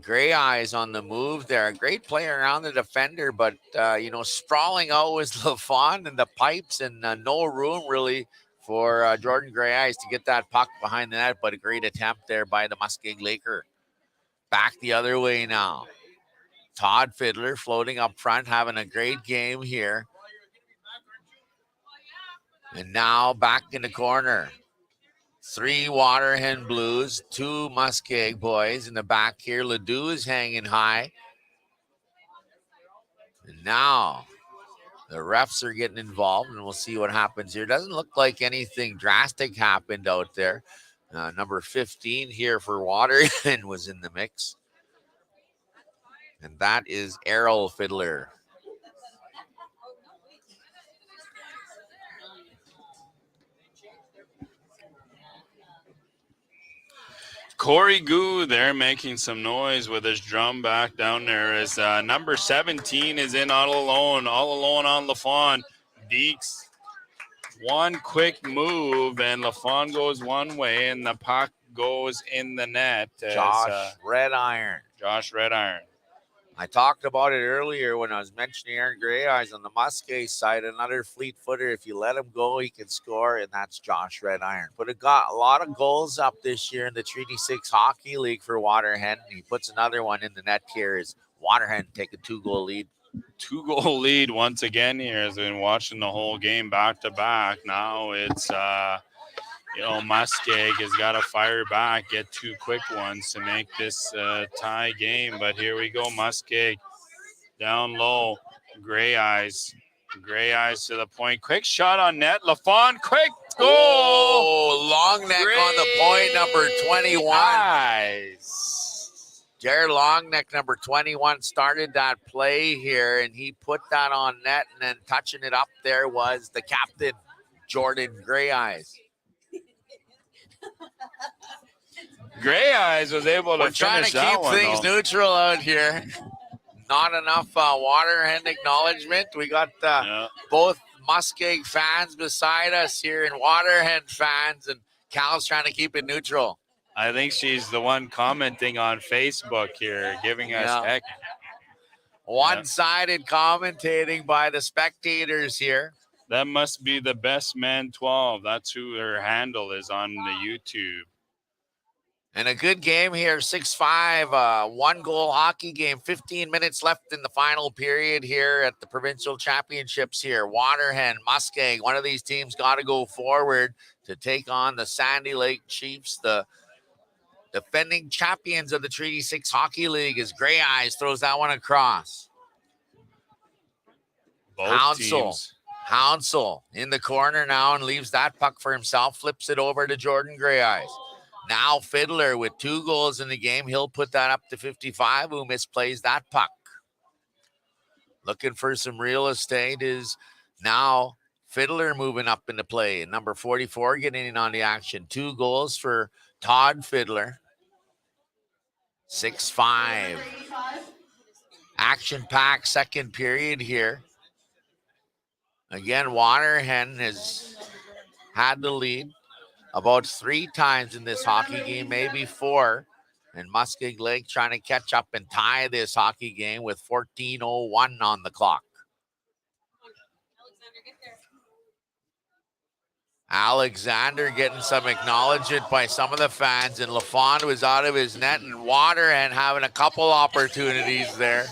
Gray Eyes on the move there. A great play around the defender, but, sprawling out was LaFond and the pipes and no room really for Jordan Gray Eyes to get that puck behind the net, but a great attempt there by the Muskeg Laker. Back the other way now. Todd Fiddler floating up front, having a great game here. And now back in the corner. 3 Waterhen Blues, 2 Muskeg boys in the back here. Ledoux is hanging high. And now the refs are getting involved, and we'll see what happens here. Doesn't look like anything drastic happened out there. Number 15 here for Waterhen was in the mix. And that is Errol Fiddler. Corey Goo there making some noise with his drum back down there as number 17 is in all alone on LaFond. Deeks, one quick move, and LaFond goes one way, and the puck goes in the net. Josh Rediron. I talked about it earlier when I was mentioning Aaron Gray Eyes on the Muskeg side. Another fleet footer. If you let him go, he can score, and that's Josh Rediron. But it got a lot of goals up this year in the Treaty 6 Hockey League for Waterhen. He puts another one in the net here as Waterhen take a 2-goal lead. 2-goal lead once again here as been watching the whole game back to back. Now it's Muskeg has got to fire back, get 2 quick ones to make this tie game. But here we go, Muskeg down low. Gray Eyes to the point. Quick shot on net. LaFawn, quick goal. Oh, long neck on the point, number 21. Jared Longneck, number 21, started that play here, and he put that on net, and then touching it up there was the captain, Jordan Gray Eyes. Gray Eyes was able to trying finish to that keep one, things though. neutral out here. Not enough Waterhen acknowledgement. We got both Muskeg fans beside us here and Waterhen fans, and Cal's trying to keep it neutral. I think she's the one commenting on Facebook here, giving us heck. One-sided commentating by the spectators here. That must be the best man 12. That's who her handle is on the YouTube. And a good game here, 6-5, one-goal hockey game. 15 minutes left in the final period here at the provincial championships here. Waterhen, Muskeg, one of these teams got to go forward to take on the Sandy Lake Chiefs, the defending champions of the Treaty 6 Hockey League, as Gray Eyes throws that one across. Hounsell in the corner now and leaves that puck for himself, flips it over to Jordan Gray Eyes. Now Fiddler with 2 goals in the game. He'll put that up to 55, who misplays that puck. Looking for some real estate is now Fiddler moving up into play. And number 44 getting in on the action. 2 goals for Todd Fiddler. 6-5. Action-packed second period here. Again, Waterhen has had the lead about 3 times in this hockey game, maybe 4. And Muskeg Lake trying to catch up and tie this hockey game with 14:01 on the clock. Alexander getting some acknowledgement by some of the fans, and LaFawn was out of his net, and Waterhen having a couple opportunities there.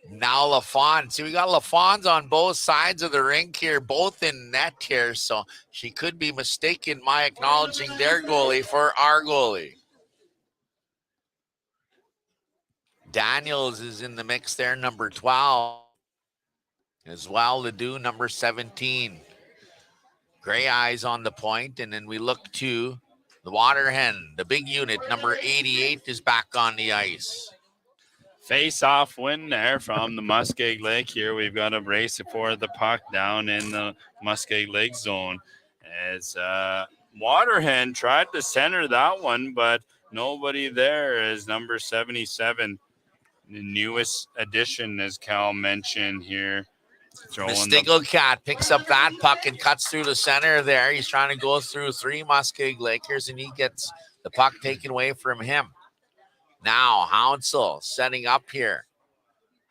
Now LaFawn. See, we got LaFawn's on both sides of the rink here, both in net here, so she could be mistaken by acknowledging their goalie for our goalie. Daniels is in the mix there, number 12. As well to do number 17. Gray Eyes on the point, and then we look to the Waterhen, the big unit, number 88 is back on the ice. Face-off win there from the Muskeg Lake here. We've got a brace for the puck down in the Muskeg Lake zone. As Waterhen tried to center that one, but nobody there is number 77. The newest addition, as Cal mentioned here. Mystical Cat picks up that puck and cuts through the center there. He's trying to go through 3 Muskeg Lakers, and he gets the puck taken away from him. Now Hounsell setting up here.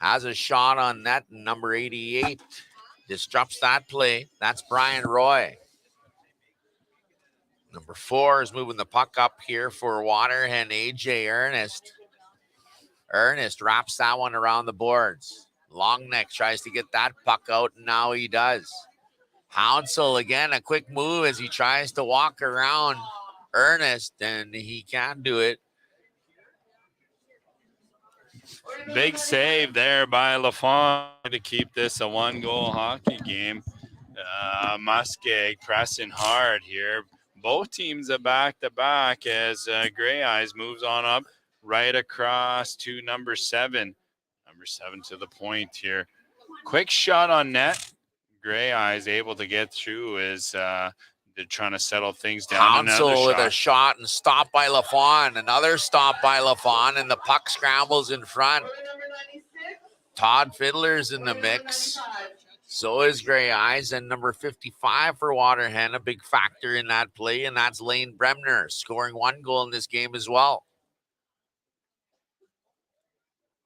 Has a shot on net, number 88. Disrupts that play. That's Brian Roy. Number 4 is moving the puck up here for Waterhen, AJ Ernest. Ernest wraps that one around the boards. Longneck tries to get that puck out, and now he does. Hounsell again, a quick move as he tries to walk around Ernest, and he can't do it. Big save there by LaFawn to keep this a 1-goal hockey game. Muskeg pressing hard here. Both teams are back-to-back as Gray Eyes moves on up right across to number 7. Number 7 to the point here. Quick shot on net. Gray Eyes able to get through as they're trying to settle things down. Hounsell with a shot and stop by LaFawn. Another stop by LaFawn, and the puck scrambles in front. Todd Fiddler's in the mix. So is Gray Eyes, and number 55 for Waterhen, a big factor in that play, and that's Lane Bremner, scoring 1 goal in this game as well.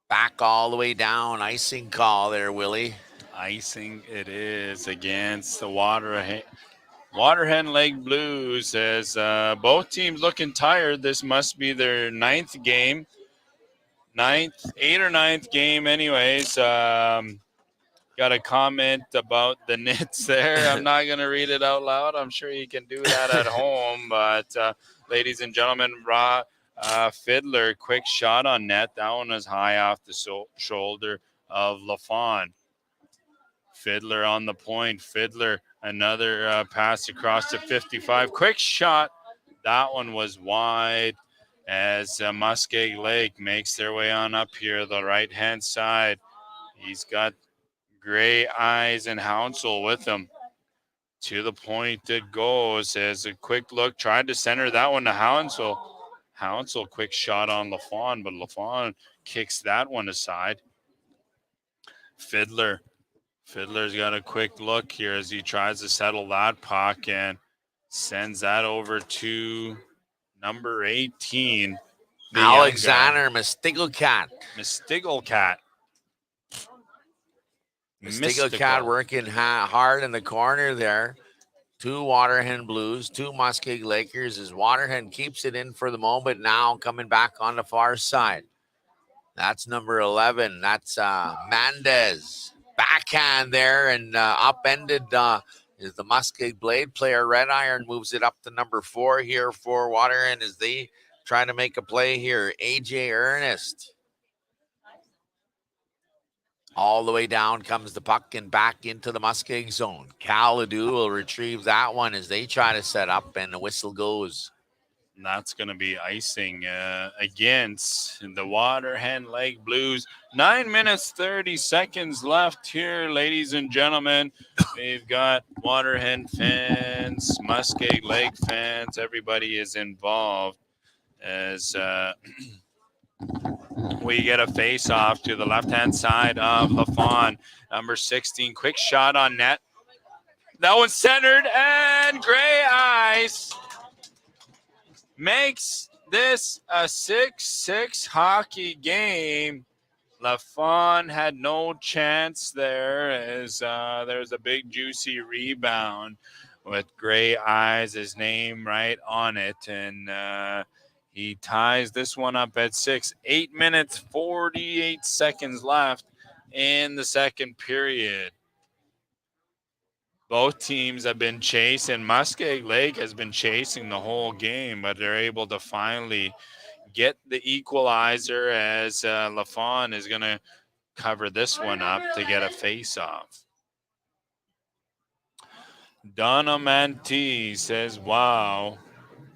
Back all the way down. Icing call there, Willie. Icing it is against the Waterhen Lake Blues as both teams looking tired. This must be their 9th game. 8th or 9th game anyways. got a comment about the nits there. I'm not going to read it out loud. I'm sure you can do that at home. But, ladies and gentlemen, Fiddler, quick shot on net. That one was high off the shoulder of LaFawn. Fiddler on the point. Fiddler, another pass across to 55. Quick shot. That one was wide as Muskeg Lake makes their way on up here, the right-hand side. He's got Gray Eyes and Hounsel with him. To the point it goes as a quick look. Tried to center that one to Hounsel. Hounsel, quick shot on LaFawn, but LaFawn kicks that one aside. Fiddler's got a quick look here as he tries to settle that puck and sends that over to number 18. Alexander Mystigalcat. Mystigalcat working hard in the corner there. 2 Waterhen Blues, 2 Muskeg Lakers as Waterhen keeps it in for the moment. Now coming back on the far side. That's number 11. That's Mendez. Backhand there and upended is the Muskeg Blade player. Red Iron moves it up to number 4 here for Waterhen as they try to make a play here. AJ Ernest. All the way down comes the puck and back into the Muskeg zone. Cal Ledoux will retrieve that one as they try to set up and the whistle goes. And that's going to be icing against the Waterhen Lake Blues. 9 minutes, 30 seconds left here, ladies and gentlemen. We've got Waterhen fans, Muskeg Lake fans. Everybody is involved as we get a face-off to the left-hand side of LaFawn. Number 16, quick shot on net. That one's centered, and Gray Ice makes this a 6-6 hockey game. LaFawn had no chance there as there's a big juicy rebound with Gray Eyes, his name right on it. And he ties this one up at 6. 8 minutes, 48 seconds left in the second period. Both teams have been chasing. Muskeg Lake has been chasing the whole game, but they're able to finally get the equalizer as LaFawn is going to cover this one up to get a face-off. Donna Mantee says, wow,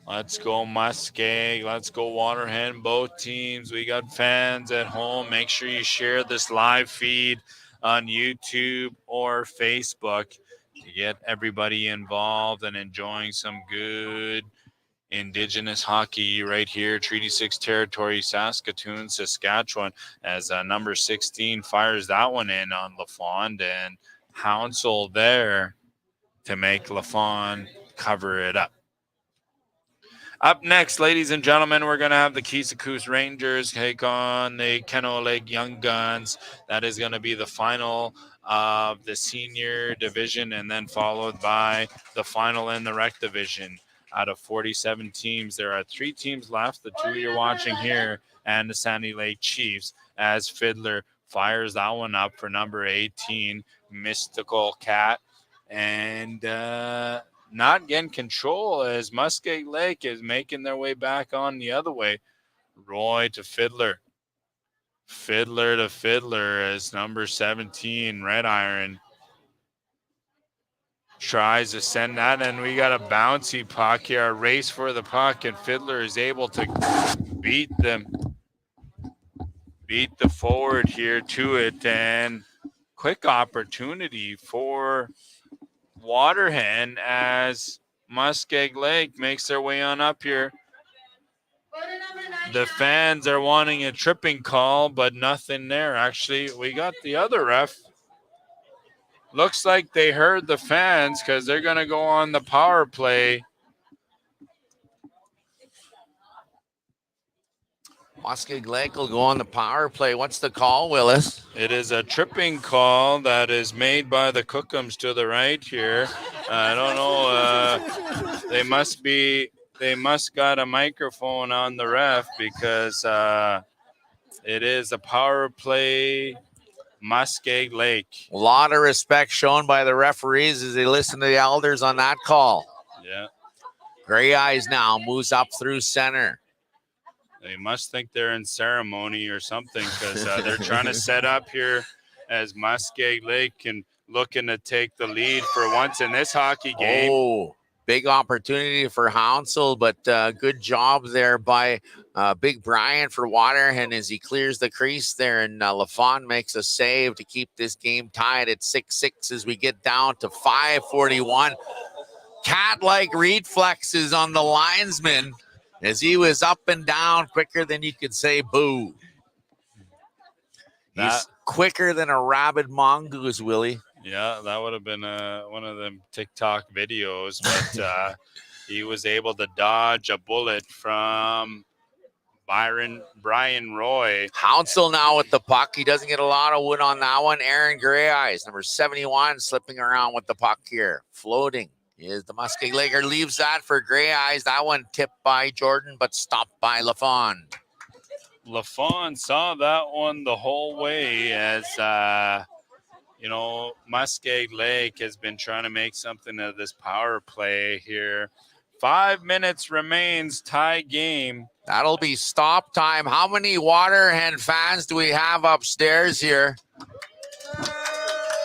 let's go Muskeg, let's go Waterhen, both teams. We got fans at home. Make sure you share this live feed on YouTube or Facebook to get everybody involved and enjoying some good Indigenous hockey right here, Treaty 6 territory, Saskatoon, Saskatchewan, as number 16 fires that one in on LaFawn, and Hounsel there to make LaFawn cover it up. Up next, ladies and gentlemen, we're going to have the Keesakoos Rangers take on the Keno Lake Young Guns. That is going to be the final of the senior division and then followed by the final in the rec division. Out of 47 teams, there are 3 teams left, the 2 you're watching here, and the Sandy Lake Chiefs, as Fiddler fires that one up for number 18, Mystical Cat. And not getting control as Muskeg Lake is making their way back on the other way. Roy to Fiddler. Fiddler to Fiddler as number 17, Red Iron, tries to send that, and we got a bouncy puck here, a race for the puck, and Fiddler is able to beat the forward here to it, and quick opportunity for Waterhen as Muskeg Lake makes their way on up here. The fans are wanting a tripping call, but nothing there. Actually, we got the other ref. Looks like they heard the fans because they're going to go on the power play. Muskeg Lake will go on the power play. What's the call, Willis? It is a tripping call that is made by the Cookums to the right here. I don't know. They must got a microphone on the ref because it is a power play Muskeg Lake. A lot of respect shown by the referees as they listen to the elders on that call. Yeah. Gray Eyes now moves up through center. They must think they're in ceremony or something because they're trying to set up here as Muskeg Lake and looking to take the lead for once in this hockey game. Oh, big opportunity for Hounsel, but good job there by Big Brian for Waterhen as he clears the crease there. And LaFon makes a save to keep this game tied at 6-6 as we get down to 5:41. Cat-like reflexes on the linesman as he was up and down quicker than you could say boo. He's quicker than a rabid mongoose, Willie. Yeah, that would have been one of them TikTok videos, but he was able to dodge a bullet from Brian Roy. Hounsel now with the puck. He doesn't get a lot of wood on that one. Aaron Gray Eyes, number 71, slipping around with the puck here. Floating is the Muskeg Laker. Leaves that for Gray Eyes. That one tipped by Jordan, but stopped by LaFon. LaFon saw that one the whole way as, Muskeg Lake has been trying to make something of this power play here. 5 minutes remains, tie game. That'll be stop time. How many Waterhen fans do we have upstairs here?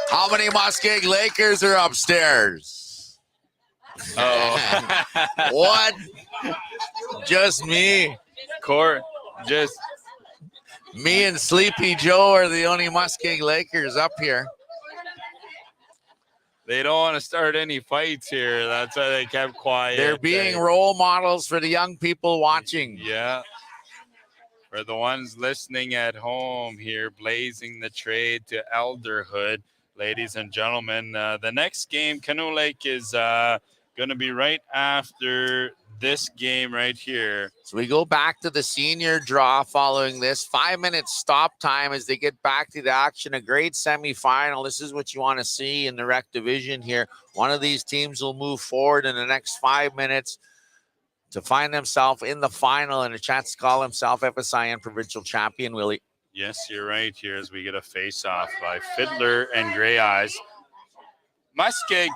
How many Muskeg Lakers are upstairs? Oh. What? Just me. Just me and Sleepy Joe are the only Muskeg Lakers up here. They don't want to start any fights here. That's why they kept quiet. They're being role models for the young people watching. Yeah. For the ones listening at home here, blazing the trade to elderhood. Ladies and gentlemen, the next game, Canoe Lake, is going to be right after this game right here. So we go back to the senior draw following this. 5 minutes stop time as they get back to the action. A great semifinal. This is what you want to see in the rec division here. One of these teams will move forward in the next 5 minutes to find themselves in the final and a chance to call himself FSIN provincial champion, Willie. Yes, you're right here as we get a face-off by Fiddler and Gray Eyes. Muskeg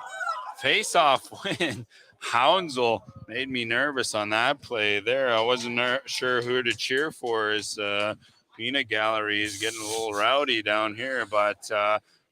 face-off win. Hounsel made me nervous on that play there. I wasn't sure who to cheer for as peanut gallery is getting a little rowdy down here, but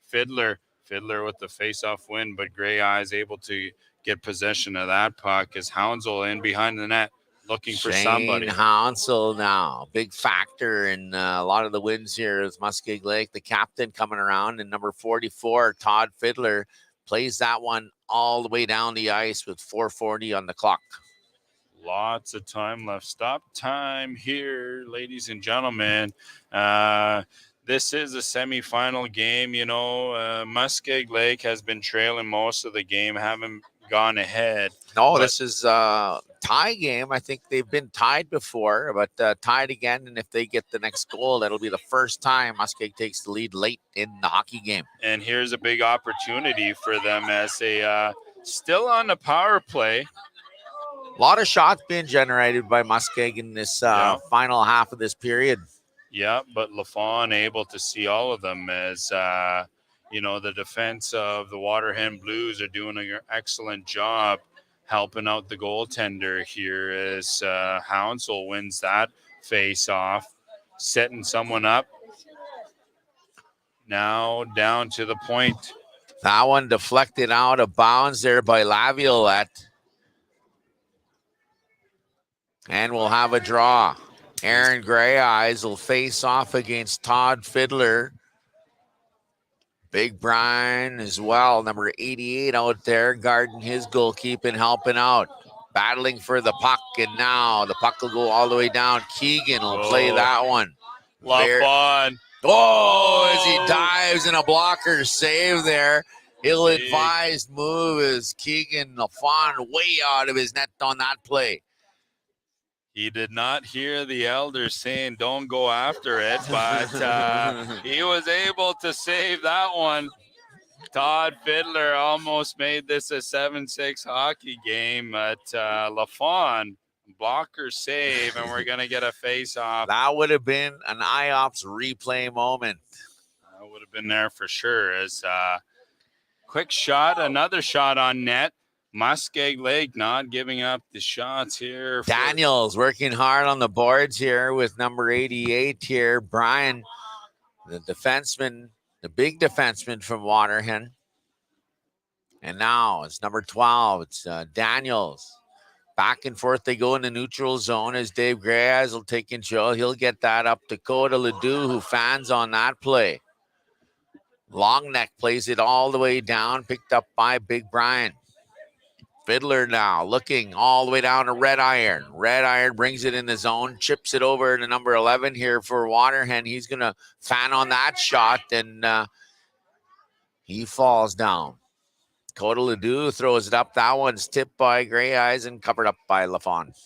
Fiddler with the face-off win, but Gray Eyes able to get possession of that puck as Hounsel in behind the net looking for somebody. Hounsel now, big factor in a lot of the wins here is Muskeg Lake. The captain coming around, and number 44, Todd Fiddler, plays that one all the way down the ice with 4:40 on the clock. Lots of time left. Stop time here, ladies and gentlemen. This is a semifinal game. Muskeg Lake has been trailing most of the game, haven't gone ahead. No, this is a tie game. I think they've been tied before, but tied again. And if they get the next goal, that'll be the first time Muskeg takes the lead late in the hockey game. And here's a big opportunity for them as they still on the power play. A lot of shots being generated by Muskeg in this final half of this period. Yeah, but LaFon able to see all of them as the defense of the Waterhen Blues are doing an excellent job helping out the goaltender here as Hounsel wins that face-off, setting someone up. Now down to the point. That one deflected out of bounds there by Laviolette. And we'll have a draw. Aaron Gray Eyes will face off against Todd Fiddler. Big Brian as well, number 88 out there, guarding his goalkeeping, helping out. Battling for the puck, and now the puck will go all the way down. Keegan will play that one. LaFon. As he dives in a blocker save there. Ill-advised move as Keegan LaFon way out of his net on that play. He did not hear the elders saying don't go after it, but he was able to save that one. Todd Fiddler almost made this a 7-6 hockey game, but LaFon, blocker save, and we're going to get a face-off. That would have been an IOPS replay moment. That would have been there for sure. As quick shot, another shot on net. Muskeg Lake not giving up the shots here. Daniels working hard on the boards here with number 88 here. Brian, the defenseman, the big defenseman from Waterhen. And now it's number 12. It's Daniels. Back and forth they go in the neutral zone as Dave Grayas will take control. He'll get that up to Coda Ledoux, who fans on that play. Long neck plays it all the way down, picked up by Big Brian. Fiddler now looking all the way down to Red Iron. Red Iron brings it in the zone, chips it over to number 11 here for Waterhen. He's going to fan on that shot, and he falls down. Coda Ledoux throws it up. That one's tipped by Gray Eyes and covered up by LaFawn.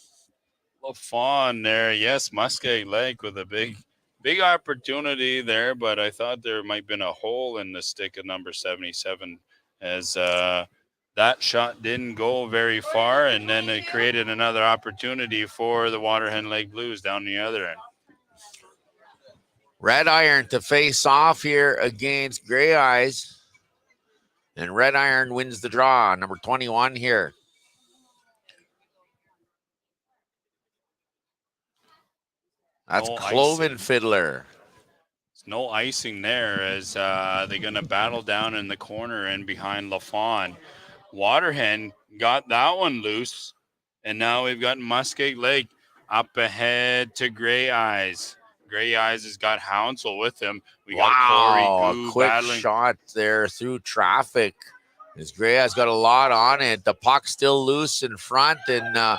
LaFawn there. Yes, Muskeg Lake with a big opportunity there, but I thought there might have been a hole in the stick of number 77 as that shot didn't go very far, and then it created another opportunity for the Waterhen Lake Blues down the other end. Red Iron to face off here against Gray Eyes. And Red Iron wins the draw, number 21 here. That's no Cloven icing. Fiddler. There's no icing there as they're going to battle down in the corner and behind LaFawn. Waterhen got that one loose, and now we've got Muskeg Lake up ahead to Gray Eyes. Gray Eyes has got Hounsel with him. We got Corey Goo quick battling. shot there through traffic. As Gray Eyes got a lot on it. The puck's still loose in front, and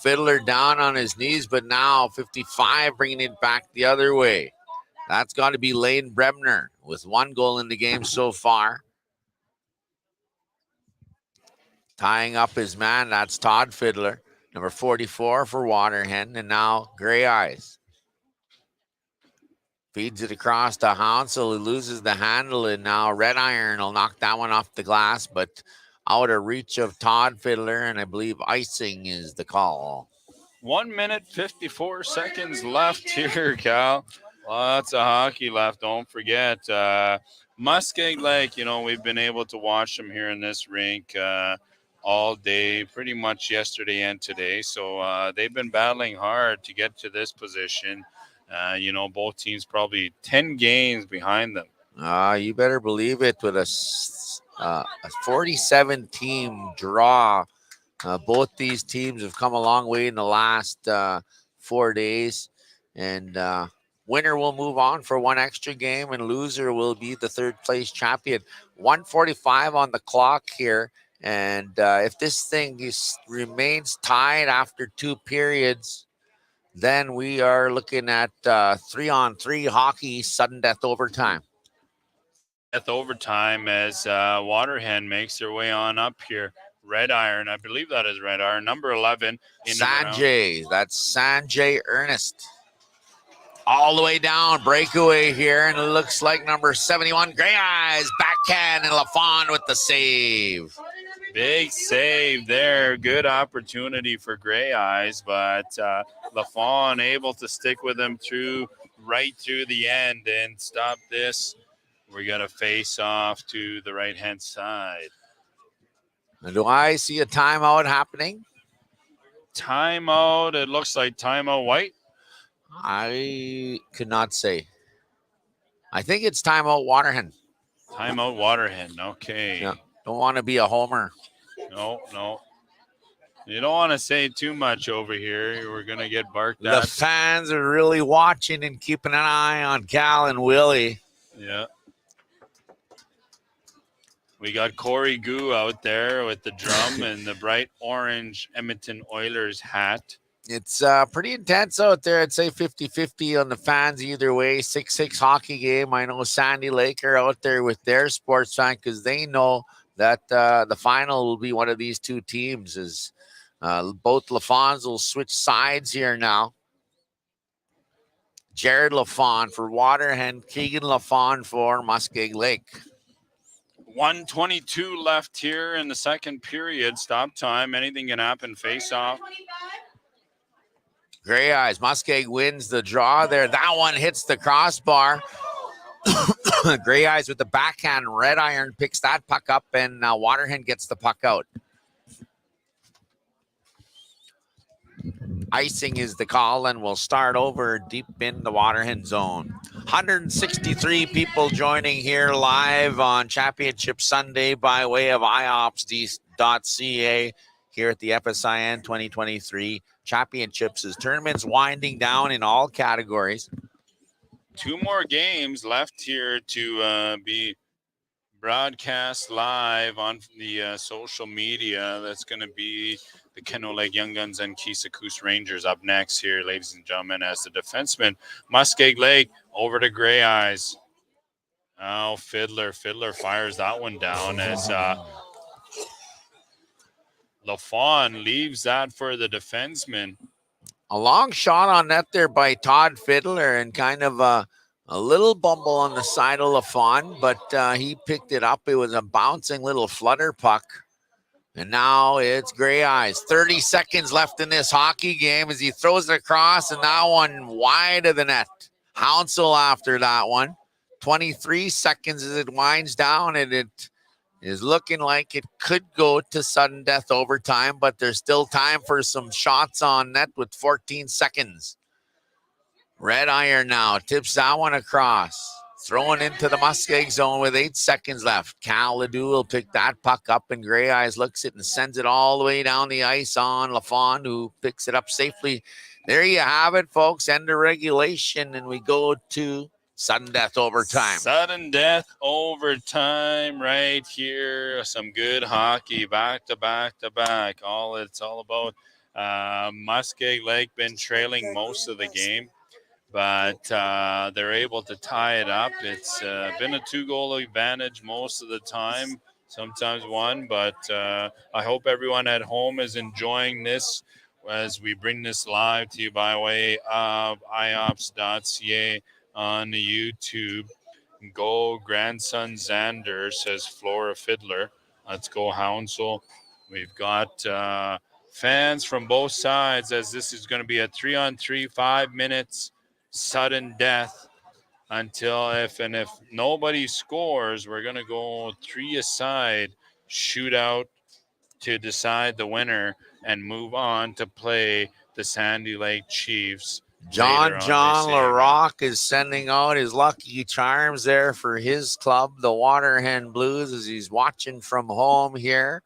Fiddler down on his knees, but now 55 bringing it back the other way. That's got to be Lane Bremner with 1 goal in the game so far. Tying up his man, that's Todd Fiddler, number 44 for Waterhen, and now Gray Eyes. Feeds it across to Hounsel, who loses the handle, and now Red Iron will knock that one off the glass, but out of reach of Todd Fiddler, and I believe icing is the call. 1 minute, 54 seconds left here, Cal. Lots of hockey left, don't forget. Muskeg Lake, we've been able to watch them here in this rink all day, pretty much yesterday and today. So they've been battling hard to get to this position. Both teams probably 10 games behind them. You better believe it. With a 47-team draw, both these teams have come a long way in the last 4 days. And winner will move on for one extra game, and loser will be the third-place champion. 1:45 on the clock here. And if this thing remains tied after 2 periods, then we are looking at 3-on-3 hockey, sudden death overtime. Death overtime as Waterhen makes their way on up here. Red Iron, I believe that is Red Iron, number 11. Sanjay, that's Sanjay Ernest. All the way down, breakaway here, and it looks like number 71, Gray Eyes, backhand, and LaFawn with the save. Big save there. Good opportunity for Gray Eyes, but LaFawn able to stick with him right through the end and stop this. We're going to face off to the right-hand side. And do I see a timeout happening? Timeout. It looks like timeout White. I could not say. I think it's timeout Waterhen. Timeout Waterhen. Okay. Yeah. Don't want to be a homer. No. You don't want to say too much over here. We're going to get barked at. The fans are really watching and keeping an eye on Cal and Willie. Yeah. We got Corey Goo out there with the drum and the bright orange Edmonton Oilers hat. It's pretty intense out there. I'd say 50-50 on the fans either way. 6-6 hockey game. I know Sandy Lake are out there with their sports fan because they know that the final will be one of these 2 teams. As both LaFawns will switch sides here now. Jared LaFawn for Waterhen, Keegan LaFawn for Muskeg Lake. 1:22 left here in the second period. Stop time. Anything can happen. Face off. Gray Eyes. Muskeg wins the draw there. That one hits the crossbar. Gray Eyes with the backhand. Red Iron picks that puck up, and Waterhen gets the puck out. Icing is the call, and we'll start over deep in the Waterhen zone. 163 people joining here live on Championship Sunday by way of iops.ca here at the FSIN 2023 Championships. As tournaments winding down in all categories. 2 more games left here to be broadcast live on the social media. That's going to be the Kendall Lake Young Guns and Kisakus Rangers up next here, ladies and gentlemen, as the defenseman. Muskeg Lake over to Gray Eyes. Oh, Fiddler fires that one down as LaFawn leaves that for the defenseman. A long shot on net there by Todd Fiddler, and kind of a little bumble on the side of LaFawn, but he picked it up. It was a bouncing little flutter puck. And now it's Gray Eyes. 30 seconds left in this hockey game as he throws it across, and that one wide of the net. Hounsel after that one. 23 seconds as it winds down, and it is looking like it could go to sudden death overtime, but there's still time for some shots on net with 14 seconds. Red Iron now tips that one across. Throwing into the Muskeg zone with 8 seconds left. Cal Ledoux will pick that puck up, and Gray Eyes looks it and sends it all the way down the ice on LaFawn, who picks it up safely. There you have it, folks. End of regulation, and we go to sudden death overtime. Sudden death overtime right here. Some good hockey back to back to back. It's all about Muskeg Lake been trailing most of the game, but they're able to tie it up. It's been a 2-goal advantage most of the time, sometimes one, but I hope everyone at home is enjoying this as we bring this live to you by way of iops.ca on YouTube. Go Grandson Xander, says Flora Fiddler. Let's go Hounsel. We've got fans from both sides, as this is going to be a 3-on-3, 5 minutes sudden death until if nobody scores, we're going to go 3-a-side shootout to decide the winner and move on to play the Sandy Lake Chiefs. John LaRock is sending out his lucky charms there for his club, the Waterhen Blues, as he's watching from home here.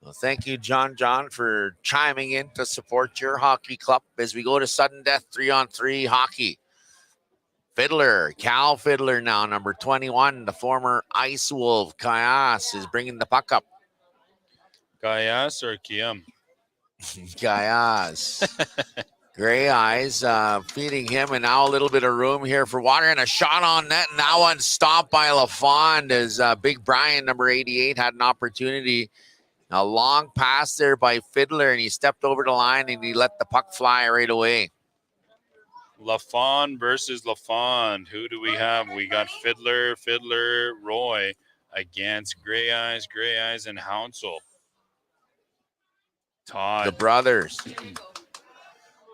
Well, thank you, John, for chiming in to support your hockey club as we go to sudden death 3-on-3 hockey. Cal Fiddler now, number 21, the former Ice Wolf, Kayas, is bringing the puck up. Kayas or Kiam? Kayas. Gray Eyes feeding him, and now a little bit of room here for Water, and a shot on net, and that one stopped by LaFawn as Big Brian, number 88, had an opportunity. A long pass there by Fiddler, and he stepped over the line, and he let the puck fly right away. LaFawn versus LaFawn. Who do we have? We got Fiddler, Roy against Gray Eyes, and Hounsel. Todd. The brothers.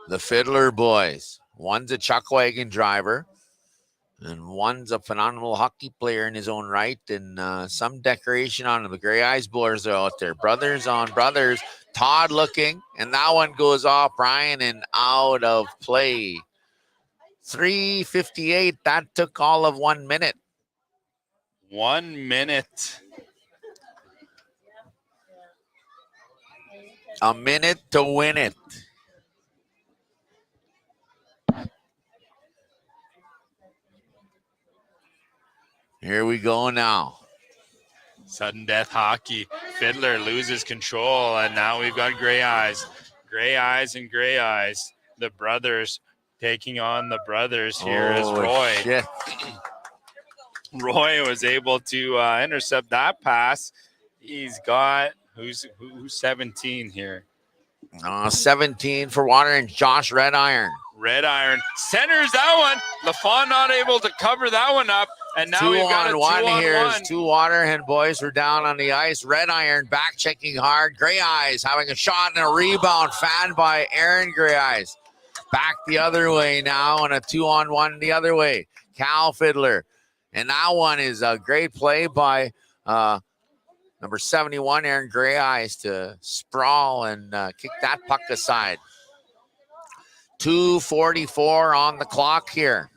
The Fiddler boys. One's a chuck wagon driver, and one's a phenomenal hockey player in his own right, and some decoration on him. The Gray Eyes boys are out there. Brothers on brothers. Todd looking, and that one goes off Brian and out of play. 3:58. That took all of 1 minute. 1 minute. A minute to win it. Here we go now. Sudden death hockey. Fiddler loses control, and now we've got Gray Eyes. Gray Eyes. The brothers taking on the brothers here is Roy. Shit. Roy was able to intercept that pass. He's got, who's 17 here? 17 for Water, and Josh Red Iron. Red Iron centers that one. LaFawn not able to cover that one up. And now we've got a 2-on-1 here. Two Waterhen boys are down on the ice. Red Iron back checking hard. Gray Eyes having a shot and a rebound fanned by Aaron Gray Eyes. Back the other way now, and a 2-on-1 the other way. Cal Fiddler And that one is a great play by number 71, Aaron Gray Eyes, to sprawl and kick that puck aside. 2:44 on the clock here.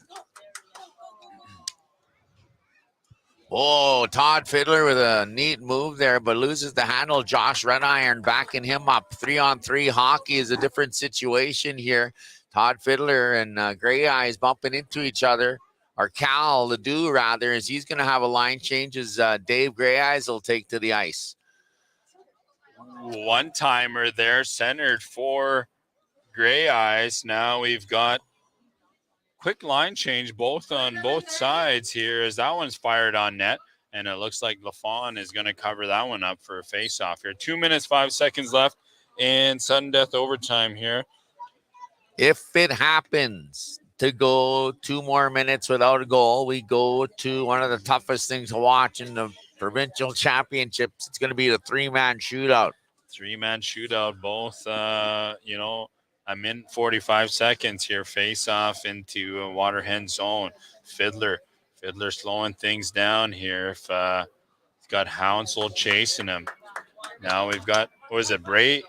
Oh, Todd Fiddler with a neat move there, but loses the handle. Josh Rediron backing him up. 3-on-3 hockey is a different situation here. Todd Fiddler and Gray Eyes bumping into each other, or Cal Ledoux rather, as he's going to have a line change as Dave Gray Eyes will take to the ice. One-timer there, centered for Gray Eyes. Now we've got quick line change both on both sides here as that one's fired on net. And it looks like LaFawn is going to cover that one up for a face-off here. 2 minutes, 5 seconds left in sudden death overtime here. If it happens to go 2 more minutes without a goal, we go to one of the toughest things to watch in the provincial championships. It's going to be the 3-man shootout. 3-man shootout, both, a minute 45 seconds here. Face off into a Waterhen zone. Fiddler slowing things down here. If he's got Hounslow chasing him. Now we've got, what is it, Brabant?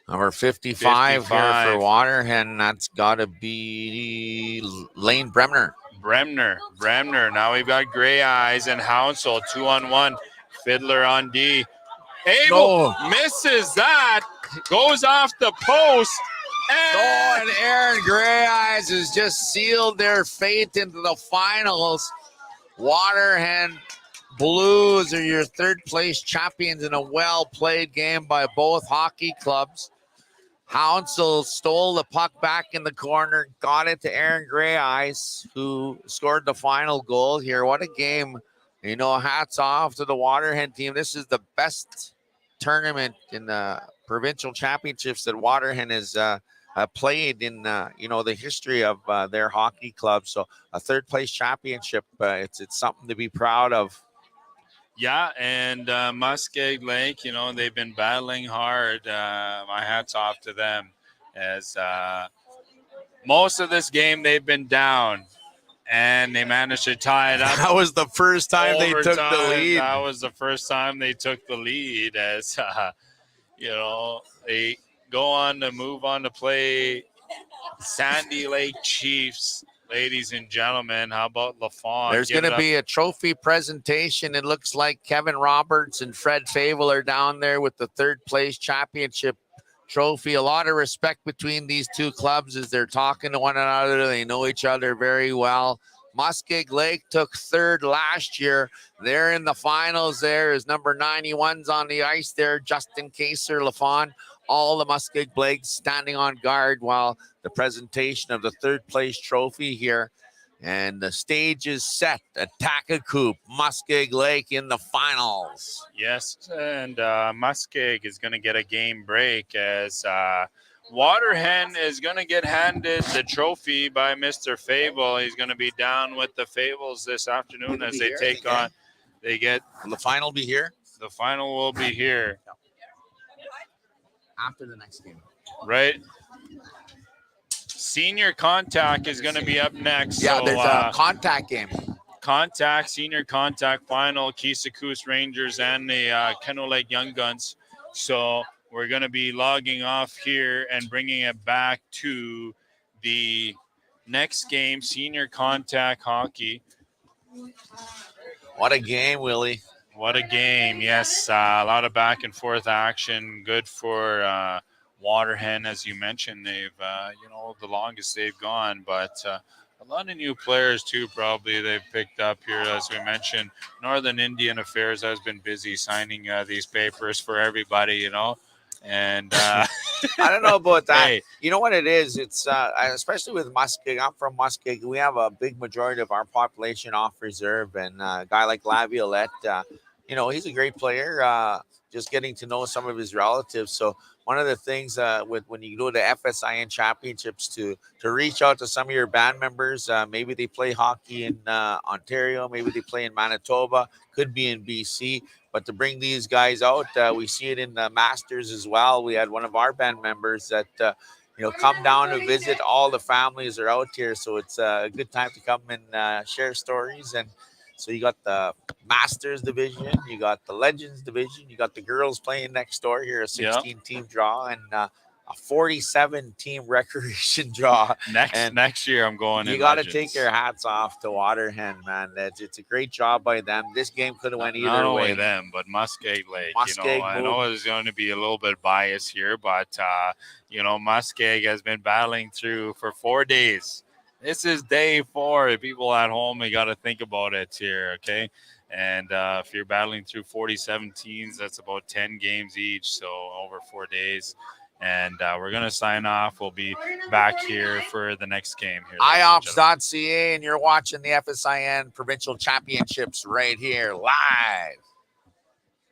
Number 55 here for Waterhen. That's got to be Lane Bremner. Now we've got Gray Eyes and Hounslow 2-on-1. Fiddler on D. Abel misses that. Goes off the post. And Aaron Gray Eyes has just sealed their fate into the finals. Waterhen Blues are your third-place champions in a well-played game by both hockey clubs. Hounslow stole the puck back in the corner, got it to Aaron Gray Eyes, who scored the final goal here. What a game. Hats off to the Waterhen team. This is the best tournament in the provincial championships that Waterhen has played in, the history of their hockey club. So a third-place championship, it's something to be proud of. Yeah, and Muskeg Lake, they've been battling hard. My hat's off to them as most of this game they've been down. And they managed to tie it up. That was the first time they took the lead. That was the first time they took the lead as, they go on to move on to play Sandy Lake Chiefs. Ladies and gentlemen, how about LaFawn? There's going to be a trophy presentation. It looks like Kevin Roberts and Fred Favel are down there with the third-place championship trophy. A lot of respect between these two clubs as they're talking to one another. They know each other very well. Muskeg Lake took third last year. They're in the finals. There is number 91's on the ice there, Justin Kaser, LaFawn. All the Muskeg Blades standing on guard while the presentation of the third place trophy here. And the stage is set. Attack-a-Coop, Muskeg Lake in the finals. Yes, and Muskeg is going to get a game break as Waterhen is going to get handed the trophy by Mr. Fable. He's going to be down with the Fables this afternoon as they take on. They get the final. Be here. The final will be here after the next game. Right. Senior contact is going to be up next. Yeah, so, there's a contact game. Senior contact final, Keesakoos Rangers and the Kennel Lake Young Guns. So we're going to be logging off here and bringing it back to the next game, senior contact hockey. What a game, Willie. What a game. Yes, a lot of back and forth action. Good for Waterhen, as you mentioned. They've, the longest they've gone, but a lot of new players too, probably they've picked up here. As we mentioned, Northern Indian Affairs has been busy signing these papers for everybody, and I don't know about that. Hey. You know what it is? It's especially with Muskeg. I'm from Muskeg. We have a big majority of our population off reserve, and a guy like Laviolette, he's a great player. Just getting to know some of his relatives. So one of the things when you go to FSIN championships to reach out to some of your band members, maybe they play hockey in Ontario, maybe they play in Manitoba, could be in BC, but to bring these guys out, we see it in the Masters as well. We had one of our band members that come down to visit. All the families are out here, so it's a good time to come and share stories. And so you got the Masters division, you got the Legends division, you got the girls playing next door here, a 16-team draw, and a 47-team recreation draw. Next year, I'm going. You got to take your hats off to Waterhen, man. It's a great job by them. This game could have went either way. Not only them, but Muskeg Lake. I know it's going to be a little bit biased here, but Muskeg has been battling through for 4 days. This is day 4. People at home, you got to think about it here, okay? And if you're battling through 47 teams, that's about 10 games each, so over 4 days. And we're going to sign off. We'll be back here for the next game here. IOPS.ca, and you're watching the FSIN Provincial Championships right here live.